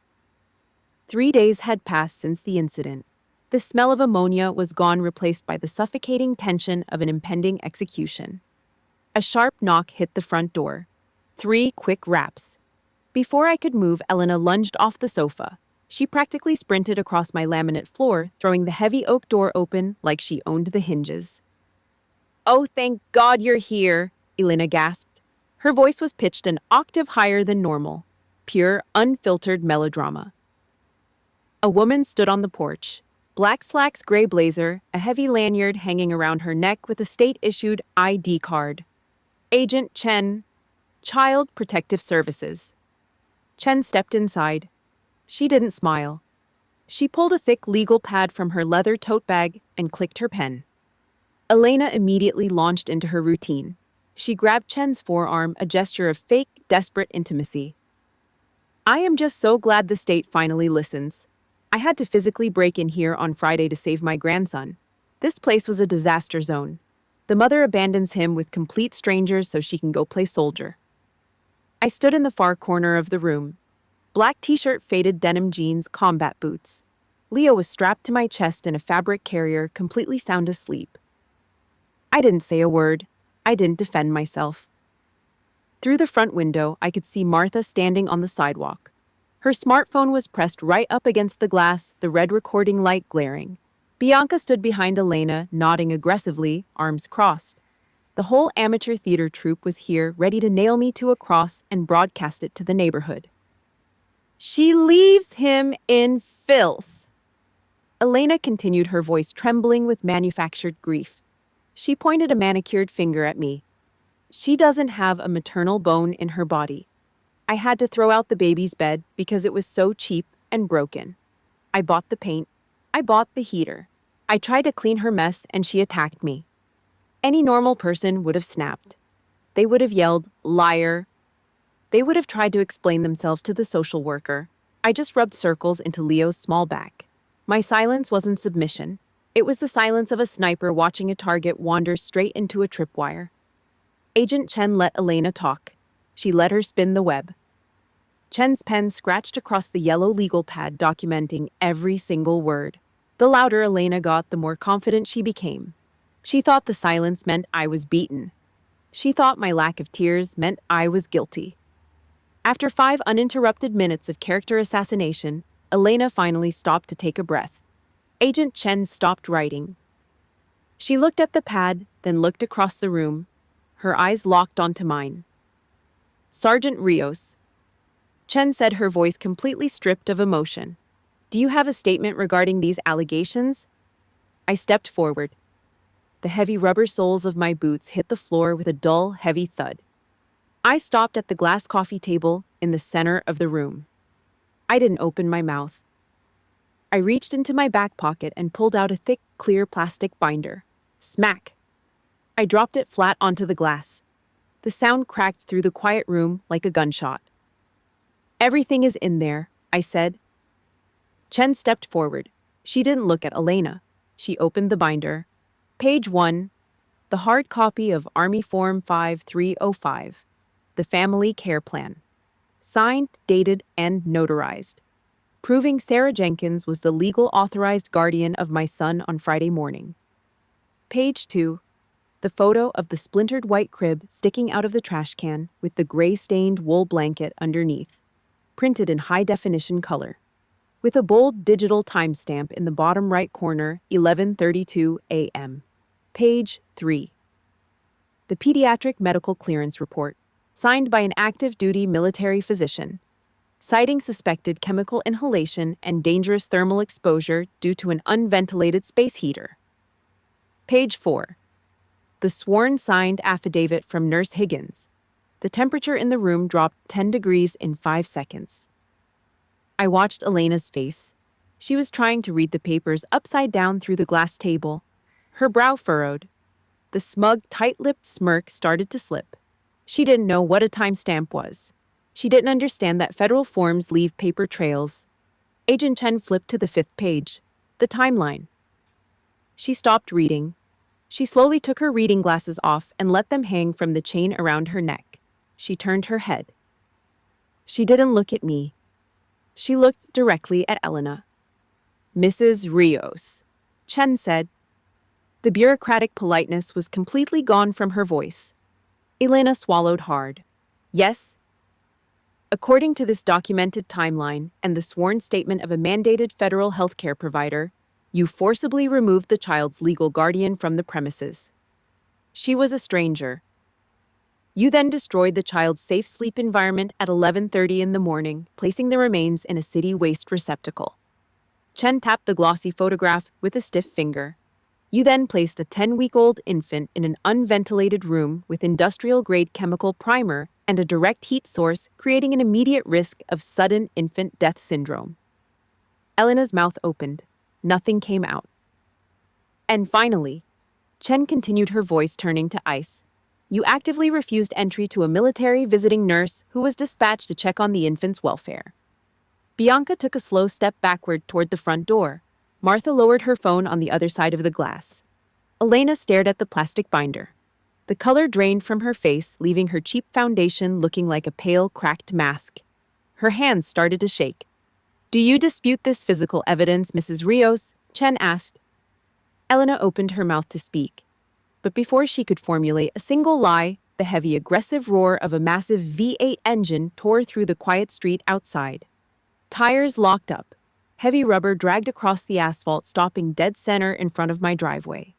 3 days had passed since the incident. The smell of ammonia was gone, replaced by the suffocating tension of an impending execution. A sharp knock hit the front door. 3 quick raps. Before I could move, Elena lunged off the sofa. She practically sprinted across my laminate floor, throwing the heavy oak door open like she owned the hinges. "Oh, thank God you're here," Elena gasped. Her voice was pitched an octave higher than normal. Pure, unfiltered melodrama. A woman stood on the porch. Black slacks, gray blazer, a heavy lanyard hanging around her neck with a state-issued ID card. Agent Chen, Child Protective Services. Chen stepped inside. She didn't smile. She pulled a thick legal pad from her leather tote bag and clicked her pen. Elena immediately launched into her routine. She grabbed Chen's forearm, a gesture of fake, desperate intimacy. "I am just so glad the state finally listens. I had to physically break in here on Friday to save my grandson. This place was a disaster zone. The mother abandons him with complete strangers so she can go play soldier." I stood in the far corner of the room. Black t-shirt, faded denim jeans, combat boots. Leo was strapped to my chest in a fabric carrier, completely sound asleep. I didn't say a word. I didn't defend myself. Through the front window, I could see Martha standing on the sidewalk. Her smartphone was pressed right up against the glass, the red recording light glaring. Bianca stood behind Elena, nodding aggressively, arms crossed. The whole amateur theater troupe was here, ready to nail me to a cross and broadcast it to the neighborhood. "She leaves him in filth." Elena continued, her voice trembling with manufactured grief. She pointed a manicured finger at me. "She doesn't have a maternal bone in her body. I had to throw out the baby's bed because it was so cheap and broken. I bought the paint. I bought the heater. I tried to clean her mess and she attacked me. Any normal person would have snapped. They would have yelled, 'Liar.' They would have tried to explain themselves to the social worker. I just rubbed circles into Leo's small back. My silence wasn't submission. It was the silence of a sniper watching a target wander straight into a tripwire. Agent Chen let Elena talk. She let her spin the web. Chen's pen scratched across the yellow legal pad documenting every single word. The louder Elena got, the more confident she became. She thought the silence meant I was beaten. She thought my lack of tears meant I was guilty. After 5 uninterrupted minutes of character assassination, Elena finally stopped to take a breath. Agent Chen stopped writing. She looked at the pad, then looked across the room. Her eyes locked onto mine. "Sergeant Rios," Chen said, her voice completely stripped of emotion. "Do you have a statement regarding these allegations?" I stepped forward. The heavy rubber soles of my boots hit the floor with a dull, heavy thud. I stopped at the glass coffee table in the center of the room. I didn't open my mouth. I reached into my back pocket and pulled out a thick, clear plastic binder. Smack! I dropped it flat onto the glass. The sound cracked through the quiet room like a gunshot. "Everything is in there," I said. Chen stepped forward. She didn't look at Elena. She opened the binder. Page 1, the hard copy of Army Form 5305, the Family Care Plan. Signed, dated, and notarized. Proving Sarah Jenkins was the legal authorized guardian of my son on Friday morning. Page 2, the photo of the splintered white crib sticking out of the trash can with the gray-stained wool blanket underneath, printed in high-definition color. With a bold digital timestamp in the bottom right corner, 11:32 a.m. Page 3. The Pediatric Medical Clearance Report, signed by an active-duty military physician, citing suspected chemical inhalation and dangerous thermal exposure due to an unventilated space heater. Page 4. The sworn signed affidavit from Nurse Higgins. The temperature in the room dropped 10 degrees in 5 seconds. I watched Elena's face. She was trying to read the papers upside down through the glass table. Her brow furrowed. The smug, tight-lipped smirk started to slip. She didn't know what a timestamp was. She didn't understand that federal forms leave paper trails. Agent Chen flipped to the 5th page, the timeline. She stopped reading. She slowly took her reading glasses off and let them hang from the chain around her neck. She turned her head. She didn't look at me. She looked directly at Elena. "Mrs. Rios," Chen said. The bureaucratic politeness was completely gone from her voice. Elena swallowed hard. "Yes?" According to this documented timeline and the sworn statement of a mandated federal healthcare provider, you forcibly removed the child's legal guardian from the premises. She was a stranger. You then destroyed the child's safe sleep environment at 11:30 in the morning, placing the remains in a city waste receptacle. Chen tapped the glossy photograph with a stiff finger. You then placed a 10-week-old infant in an unventilated room with industrial-grade chemical primer and a direct heat source, creating an immediate risk of sudden infant death syndrome. Elena's mouth opened. Nothing came out. And finally, Chen continued, her voice turning to ice. You actively refused entry to a military visiting nurse who was dispatched to check on the infant's welfare. Bianca took a slow step backward toward the front door. Martha lowered her phone on the other side of the glass. Elena stared at the plastic binder. The color drained from her face, leaving her cheap foundation looking like a pale, cracked mask. Her hands started to shake. "Do you dispute this physical evidence, Mrs. Rios?" Chen asked. Elena opened her mouth to speak. But before she could formulate a single lie, the heavy, aggressive roar of a massive V8 engine tore through the quiet street outside. Tires locked up. Heavy rubber dragged across the asphalt, stopping dead center in front of my driveway.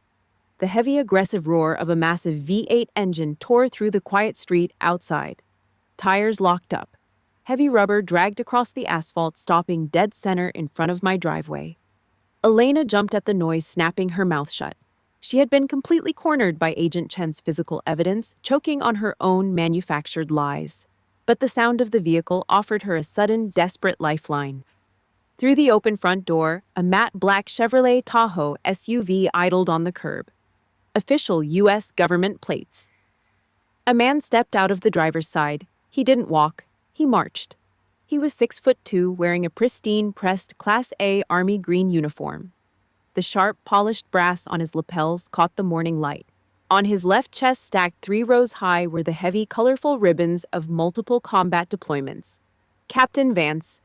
The heavy, aggressive roar of a massive V8 engine tore through the quiet street outside. Tires locked up. Heavy rubber dragged across the asphalt, stopping dead center in front of my driveway. Elena jumped at the noise, snapping her mouth shut. She had been completely cornered by Agent Chen's physical evidence, choking on her own manufactured lies. But the sound of the vehicle offered her a sudden, desperate lifeline. Through the open front door, a matte black Chevrolet Tahoe SUV idled on the curb. Official U.S. government plates. A man stepped out of the driver's side. He didn't walk. He marched. He was 6'2", wearing a pristine, pressed Class A Army green uniform. The sharp, polished brass on his lapels caught the morning light. On his left chest, stacked 3 rows high, were the heavy, colorful ribbons of multiple combat deployments. Captain Vance.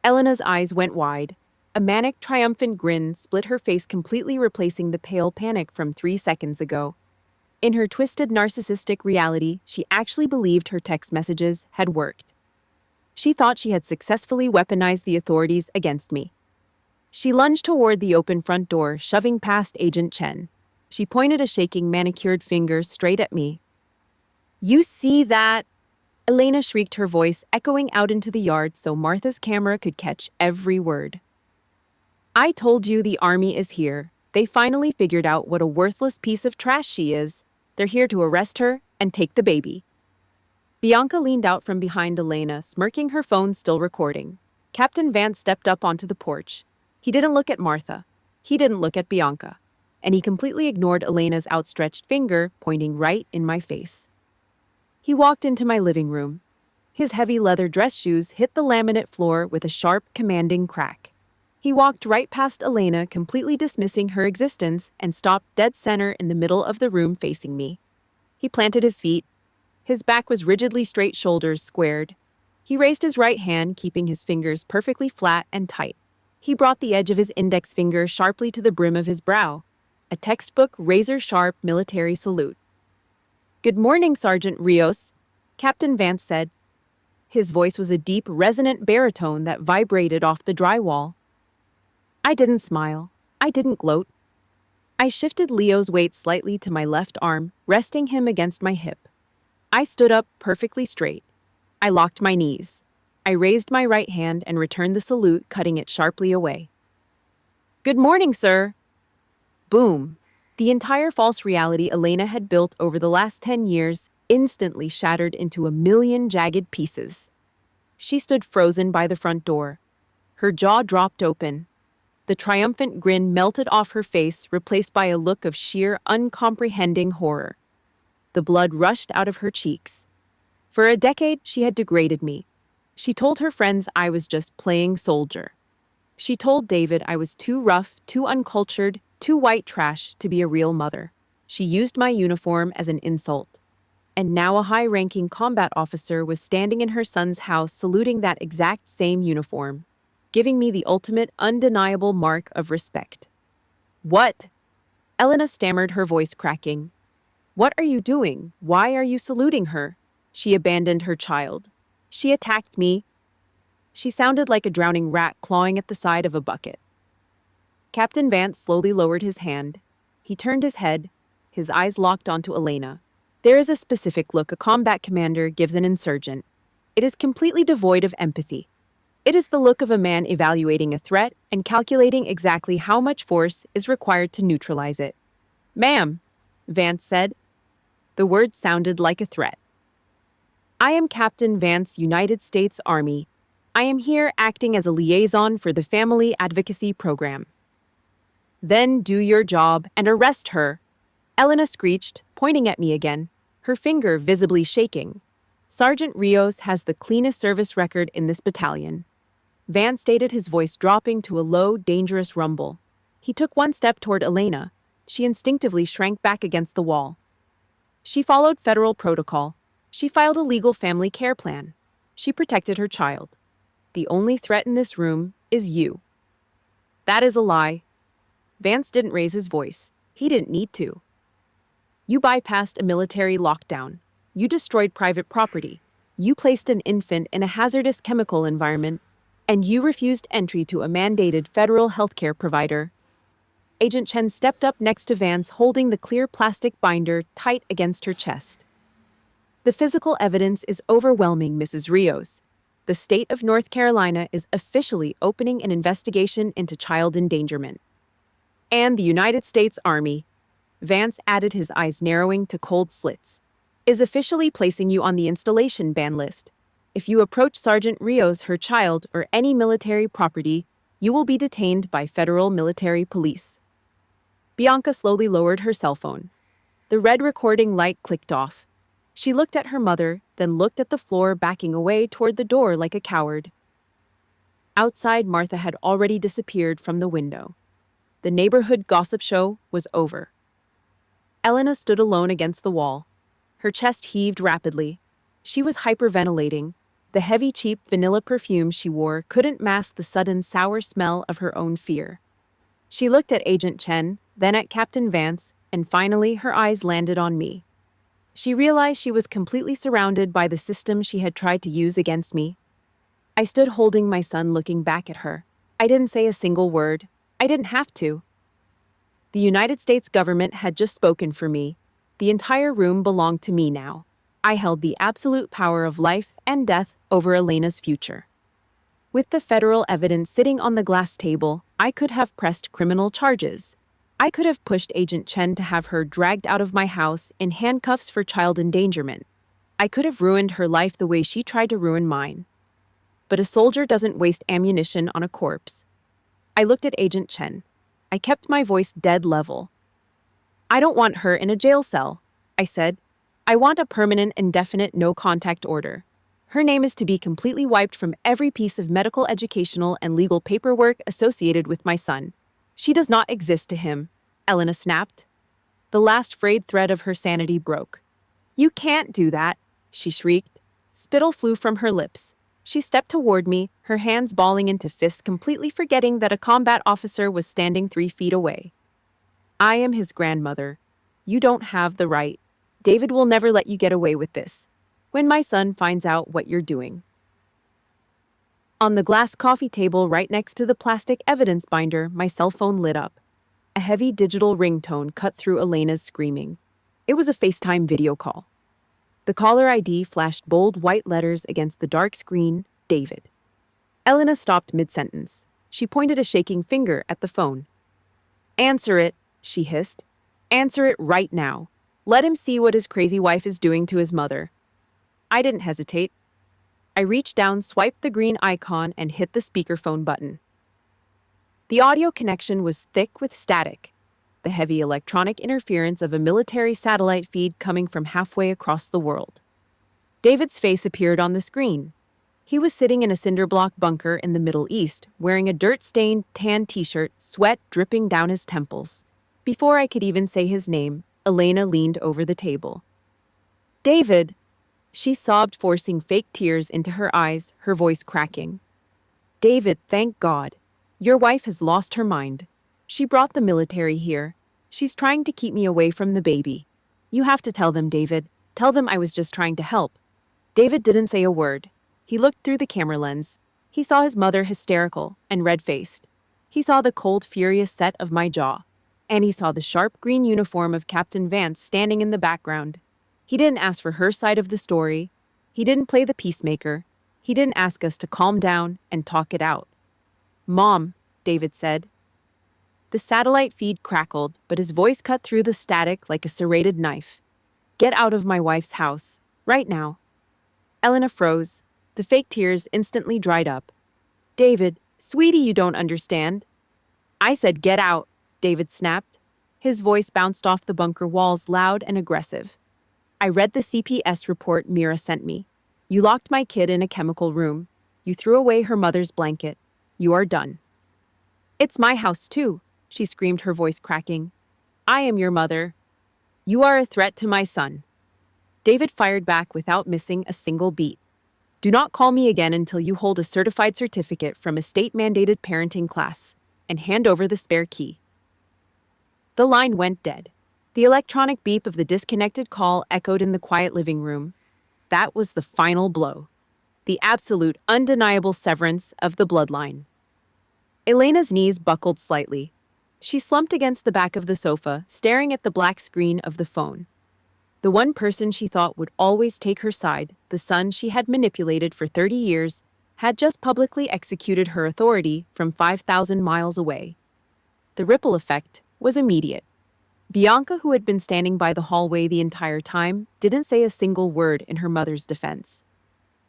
Elena's eyes went wide. A manic, triumphant grin split her face, completely replacing the pale panic from 3 seconds ago. In her twisted, narcissistic reality, she actually believed her text messages had worked. She thought she had successfully weaponized the authorities against me. She lunged toward the open front door, shoving past Agent Chen. She pointed a shaking, manicured finger straight at me. "You see that?" Elena shrieked, her voice echoing out into the yard so Martha's camera could catch every word. "I told you the army is here. They finally figured out what a worthless piece of trash she is. They're here to arrest her and take the baby." Bianca leaned out from behind Elena, smirking, her phone still recording. Captain Vance stepped up onto the porch. He didn't look at Martha. He didn't look at Bianca. And he completely ignored Elena's outstretched finger, pointing right in my face. He walked into my living room. His heavy leather dress shoes hit the laminate floor with a sharp, commanding crack. He walked right past Elena, completely dismissing her existence, and stopped dead center in the middle of the room facing me. He planted his feet. His back was rigidly straight, shoulders squared. He raised his right hand, keeping his fingers perfectly flat and tight. He brought the edge of his index finger sharply to the brim of his brow, a textbook, razor-sharp military salute. "Good morning, Sergeant Rios," Captain Vance said. His voice was a deep, resonant baritone that vibrated off the drywall. I didn't smile. I didn't gloat. I shifted Leo's weight slightly to my left arm, resting him against my hip. I stood up perfectly straight. I locked my knees. I raised my right hand and returned the salute, cutting it sharply away. "Good morning, sir." Boom. The entire false reality Elena had built over the last 10 years instantly shattered into a million jagged pieces. She stood frozen by the front door. Her jaw dropped open. The triumphant grin melted off her face, replaced by a look of sheer, uncomprehending horror. The blood rushed out of her cheeks. For a decade, she had degraded me. She told her friends I was just playing soldier. She told David I was too rough, too uncultured, too white trash to be a real mother. She used my uniform as an insult. And now a high-ranking combat officer was standing in her son's house saluting that exact same uniform, giving me the ultimate, undeniable mark of respect. "What?" Elena stammered, her voice cracking. "What are you doing? Why are you saluting her? She abandoned her child. She attacked me." She sounded like a drowning rat clawing at the side of a bucket. Captain Vance slowly lowered his hand. He turned his head, his eyes locked onto Elena. There is a specific look a combat commander gives an insurgent. It is completely devoid of empathy. It is the look of a man evaluating a threat and calculating exactly how much force is required to neutralize it. "Ma'am," Vance said. The word sounded like a threat. "I am Captain Vance, United States Army. I am here acting as a liaison for the Family Advocacy Program." "Then do your job and arrest her," Elena screeched, pointing at me again, her finger visibly shaking. "Sergeant Rios has the cleanest service record in this battalion." Vance stated, his voice dropping to a low, dangerous rumble. He took one step toward Elena. She instinctively shrank back against the wall. She followed federal protocol. She filed a legal family care plan. She protected her child. The only threat in this room is you. "That is a lie." Vance didn't raise his voice. He didn't need to. "You bypassed a military lockdown. You destroyed private property. You placed an infant in a hazardous chemical environment, and you refused entry to a mandated federal healthcare provider." Agent Chen stepped up next to Vance, holding the clear plastic binder tight against her chest. "The physical evidence is overwhelming, Mrs. Rios. The state of North Carolina is officially opening an investigation into child endangerment. And the United States Army," Vance added, his eyes narrowing to cold slits, "is officially placing you on the installation ban list. If you approach Sergeant Rios, her child, or any military property, you will be detained by federal military police." Bianca slowly lowered her cell phone. The red recording light clicked off. She looked at her mother, then looked at the floor, backing away toward the door like a coward. Outside, Martha had already disappeared from the window. The neighborhood gossip show was over. Elena stood alone against the wall. Her chest heaved rapidly. She was hyperventilating. The heavy, cheap vanilla perfume she wore couldn't mask the sudden sour smell of her own fear. She looked at Agent Chen, then at Captain Vance, and finally her eyes landed on me. She realized she was completely surrounded by the system she had tried to use against me. I stood holding my son, looking back at her. I didn't say a single word. I didn't have to. The United States government had just spoken for me. The entire room belonged to me now. I held the absolute power of life and death over Elena's future. With the federal evidence sitting on the glass table, I could have pressed criminal charges. I could have pushed Agent Chen to have her dragged out of my house in handcuffs for child endangerment. I could have ruined her life the way she tried to ruin mine. But a soldier doesn't waste ammunition on a corpse. I looked at Agent Chen. I kept my voice dead level. I don't want her in a jail cell, I said. I want a permanent, indefinite, no-contact order. Her name is to be completely wiped from every piece of medical, educational, and legal paperwork associated with my son. She does not exist to him, Elena snapped. The last frayed thread of her sanity broke. You can't do that, she shrieked. Spittle flew from her lips. She stepped toward me, her hands balling into fists, completely forgetting that a combat officer was standing 3 feet away. I am his grandmother. You don't have the right. David will never let you get away with this. When my son finds out what you're doing. On the glass coffee table right next to the plastic evidence binder, my cell phone lit up. A heavy digital ringtone cut through Elena's screaming. It was a FaceTime video call. The caller ID flashed bold white letters against the dark screen, David. Elena stopped mid-sentence. She pointed a shaking finger at the phone. Answer it, she hissed. Answer it right now. Let him see what his crazy wife is doing to his mother. I didn't hesitate. I reached down, swiped the green icon, and hit the speakerphone button. The audio connection was thick with static, the heavy electronic interference of a military satellite feed coming from halfway across the world. David's face appeared on the screen. He was sitting in a cinder block bunker in the Middle East, wearing a dirt-stained tan t-shirt, sweat dripping down his temples. Before I could even say his name, Elena leaned over the table. David! She sobbed, forcing fake tears into her eyes, her voice cracking. David, thank God. Your wife has lost her mind. She brought the military here. She's trying to keep me away from the baby. You have to tell them, David. Tell them I was just trying to help. David didn't say a word. He looked through the camera lens. He saw his mother hysterical and red-faced. He saw the cold, furious set of my jaw. And he saw the sharp green uniform of Captain Vance standing in the background. He didn't ask for her side of the story. He didn't play the peacemaker. He didn't ask us to calm down and talk it out. Mom, David said. The satellite feed crackled, but his voice cut through the static like a serrated knife. Get out of my wife's house, right now. Elena froze. The fake tears instantly dried up. David, sweetie, you don't understand. I said get out, David snapped. His voice bounced off the bunker walls, loud and aggressive. I read the CPS report Mira sent me. You locked my kid in a chemical room. You threw away her mother's blanket. You are done. It's my house too, she screamed, her voice cracking. I am your mother. You are a threat to my son. David fired back without missing a single beat. Do not call me again until you hold a certified certificate from a state-mandated parenting class, and hand over the spare key. The line went dead. The electronic beep of the disconnected call echoed in the quiet living room. That was the final blow. The absolute, undeniable severance of the bloodline. Elena's knees buckled slightly. She slumped against the back of the sofa, staring at the black screen of the phone. The one person she thought would always take her side, the son she had manipulated for 30 years, had just publicly executed her authority from 5,000 miles away. The ripple effect was immediate. Bianca, who had been standing by the hallway the entire time, didn't say a single word in her mother's defense.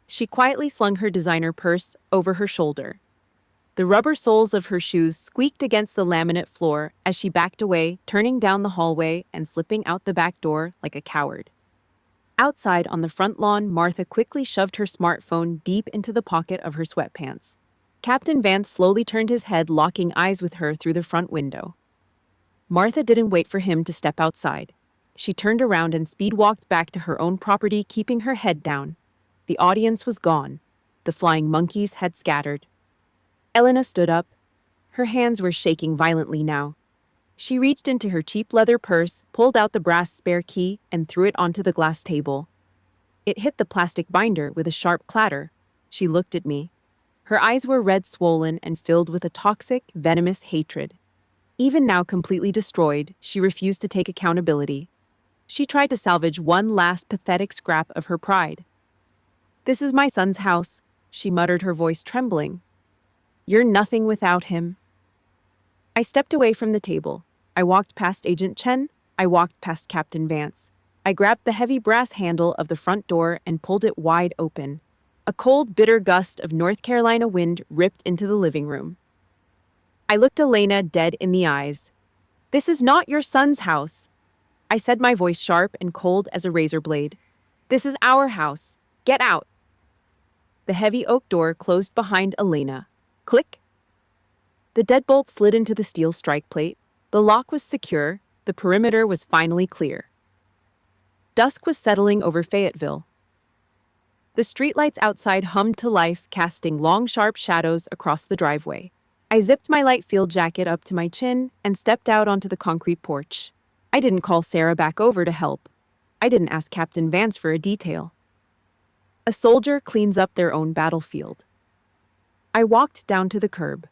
She quietly slung her designer purse over her shoulder. The rubber soles of her shoes squeaked against the laminate floor as she backed away, turning down the hallway and slipping out the back door like a coward. Outside on the front lawn, Martha quickly shoved her smartphone deep into the pocket of her sweatpants. Captain Vance slowly turned his head, locking eyes with her through the front window. Martha didn't wait for him to step outside. She turned around and speed-walked back to her own property, keeping her head down. The audience was gone. The flying monkeys had scattered. Elena stood up. Her hands were shaking violently now. She reached into her cheap leather purse, pulled out the brass spare key, and threw it onto the glass table. It hit the plastic binder with a sharp clatter. She looked at me. Her eyes were red, swollen, and filled with a toxic, venomous hatred. Even now completely destroyed, she refused to take accountability. She tried to salvage one last pathetic scrap of her pride. "This is my son's house," she muttered, her voice trembling. "You're nothing without him." I stepped away from the table. I walked past Agent Chen. I walked past Captain Vance. I grabbed the heavy brass handle of the front door and pulled it wide open. A cold, bitter gust of North Carolina wind ripped into the living room. I looked Elena dead in the eyes. "This is not your son's house," I said, my voice sharp and cold as a razor blade. "This is our house. Get out." The heavy oak door closed behind Elena. Click. The deadbolt slid into the steel strike plate. The lock was secure. The perimeter was finally clear. Dusk was settling over Fayetteville. The streetlights outside hummed to life, casting long, sharp shadows across the driveway. I zipped my light field jacket up to my chin and stepped out onto the concrete porch. I didn't call Sarah back over to help. I didn't ask Captain Vance for a detail. A soldier cleans up their own battlefield. I walked down to the curb.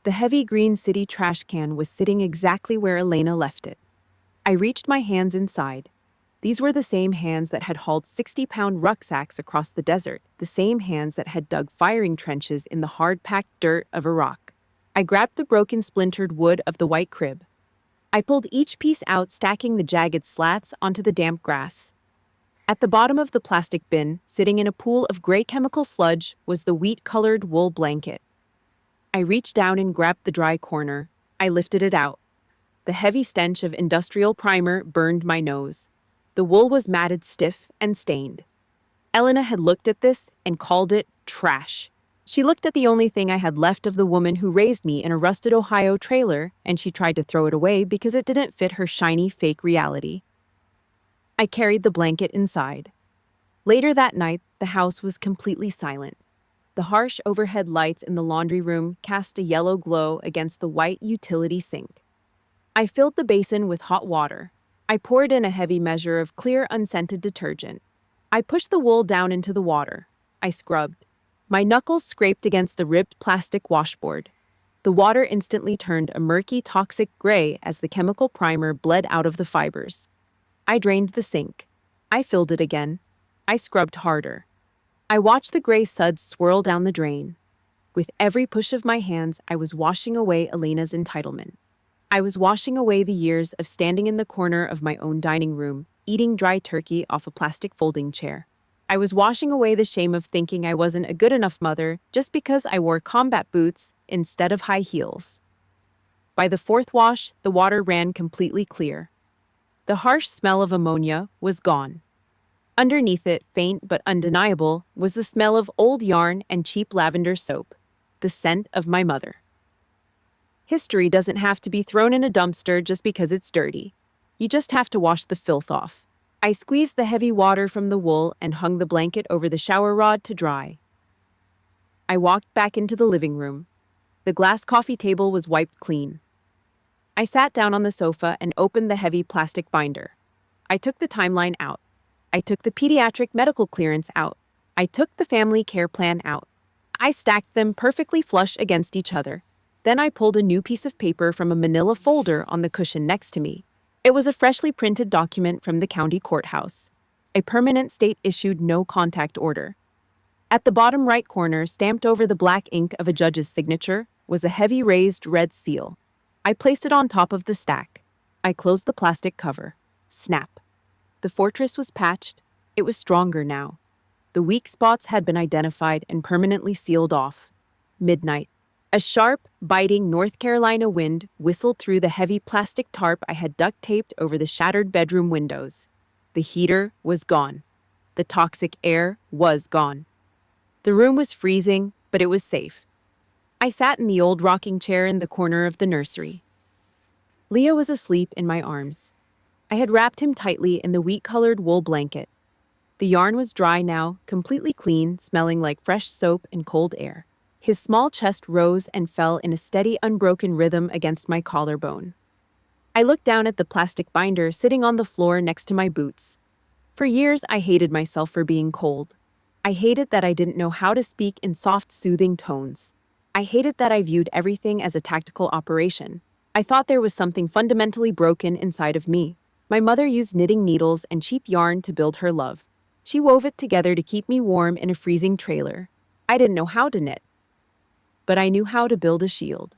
The heavy green city trash can was sitting exactly where Elena left it. I reached my hands inside. These were the same hands that had hauled 60-pound rucksacks across the desert, the same hands that had dug firing trenches in the hard-packed dirt of Iraq. I grabbed the broken, splintered wood of the white crib. I pulled each piece out, stacking the jagged slats onto the damp grass. At the bottom of the plastic bin, sitting in a pool of gray chemical sludge, was the wheat-colored wool blanket. I reached down and grabbed the dry corner. I lifted it out. The heavy stench of industrial primer burned my nose. The wool was matted, stiff, and stained. Elena had looked at this and called it trash. She looked at the only thing I had left of the woman who raised me in a rusted Ohio trailer, and she tried to throw it away because it didn't fit her shiny, fake reality. I carried the blanket inside. Later that night, the house was completely silent. The harsh overhead lights in the laundry room cast a yellow glow against the white utility sink. I filled the basin with hot water. I poured in a heavy measure of clear, unscented detergent. I pushed the wool down into the water. I scrubbed. My knuckles scraped against the ribbed plastic washboard. The water instantly turned a murky, toxic gray as the chemical primer bled out of the fibers. I drained the sink. I filled it again. I scrubbed harder. I watched the gray suds swirl down the drain. With every push of my hands, I was washing away Elena's entitlement. I was washing away the years of standing in the corner of my own dining room, eating dry turkey off a plastic folding chair. I was washing away the shame of thinking I wasn't a good enough mother just because I wore combat boots instead of high heels. By the fourth wash, the water ran completely clear. The harsh smell of ammonia was gone. Underneath it, faint but undeniable, was the smell of old yarn and cheap lavender soap, the scent of my mother. History doesn't have to be thrown in a dumpster just because it's dirty. You just have to wash the filth off. I squeezed the heavy water from the wool and hung the blanket over the shower rod to dry. I walked back into the living room. The glass coffee table was wiped clean. I sat down on the sofa and opened the heavy plastic binder. I took the timeline out. I took the pediatric medical clearance out. I took the family care plan out. I stacked them perfectly flush against each other. Then I pulled a new piece of paper from a manila folder on the cushion next to me. It was a freshly printed document from the county courthouse, a permanent state-issued no-contact order. At the bottom right corner, stamped over the black ink of a judge's signature, was a heavy raised red seal. I placed it on top of the stack. I closed the plastic cover. Snap. The fortress was patched. It was stronger now. The weak spots had been identified and permanently sealed off. Midnight. A sharp, biting North Carolina wind whistled through the heavy plastic tarp I had duct-taped over the shattered bedroom windows. The heater was gone. The toxic air was gone. The room was freezing, but it was safe. I sat in the old rocking chair in the corner of the nursery. Leo was asleep in my arms. I had wrapped him tightly in the wheat-colored wool blanket. The yarn was dry now, completely clean, smelling like fresh soap and cold air. His small chest rose and fell in a steady, unbroken rhythm against my collarbone. I looked down at the plastic binder sitting on the floor next to my boots. For years, I hated myself for being cold. I hated that I didn't know how to speak in soft, soothing tones. I hated that I viewed everything as a tactical operation. I thought there was something fundamentally broken inside of me. My mother used knitting needles and cheap yarn to build her love. She wove it together to keep me warm in a freezing trailer. I didn't know how to knit, but I knew how to build a shield.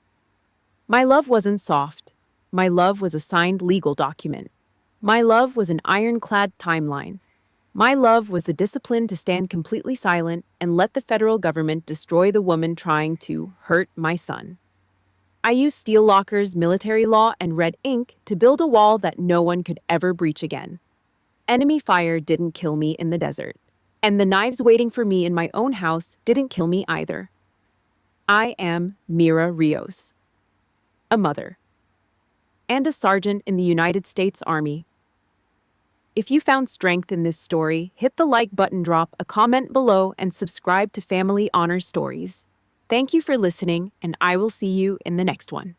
My love wasn't soft. My love was a signed legal document. My love was an ironclad timeline. My love was the discipline to stand completely silent and let the federal government destroy the woman trying to hurt my son. I used steel lockers, military law, and red ink to build a wall that no one could ever breach again. Enemy fire didn't kill me in the desert, and the knives waiting for me in my own house didn't kill me either. I am Mira Rios, a mother, and a sergeant in the United States Army. If you found strength in this story, hit the like button, drop a comment below, and subscribe to Family Honor Stories. Thank you for listening, and I will see you in the next one.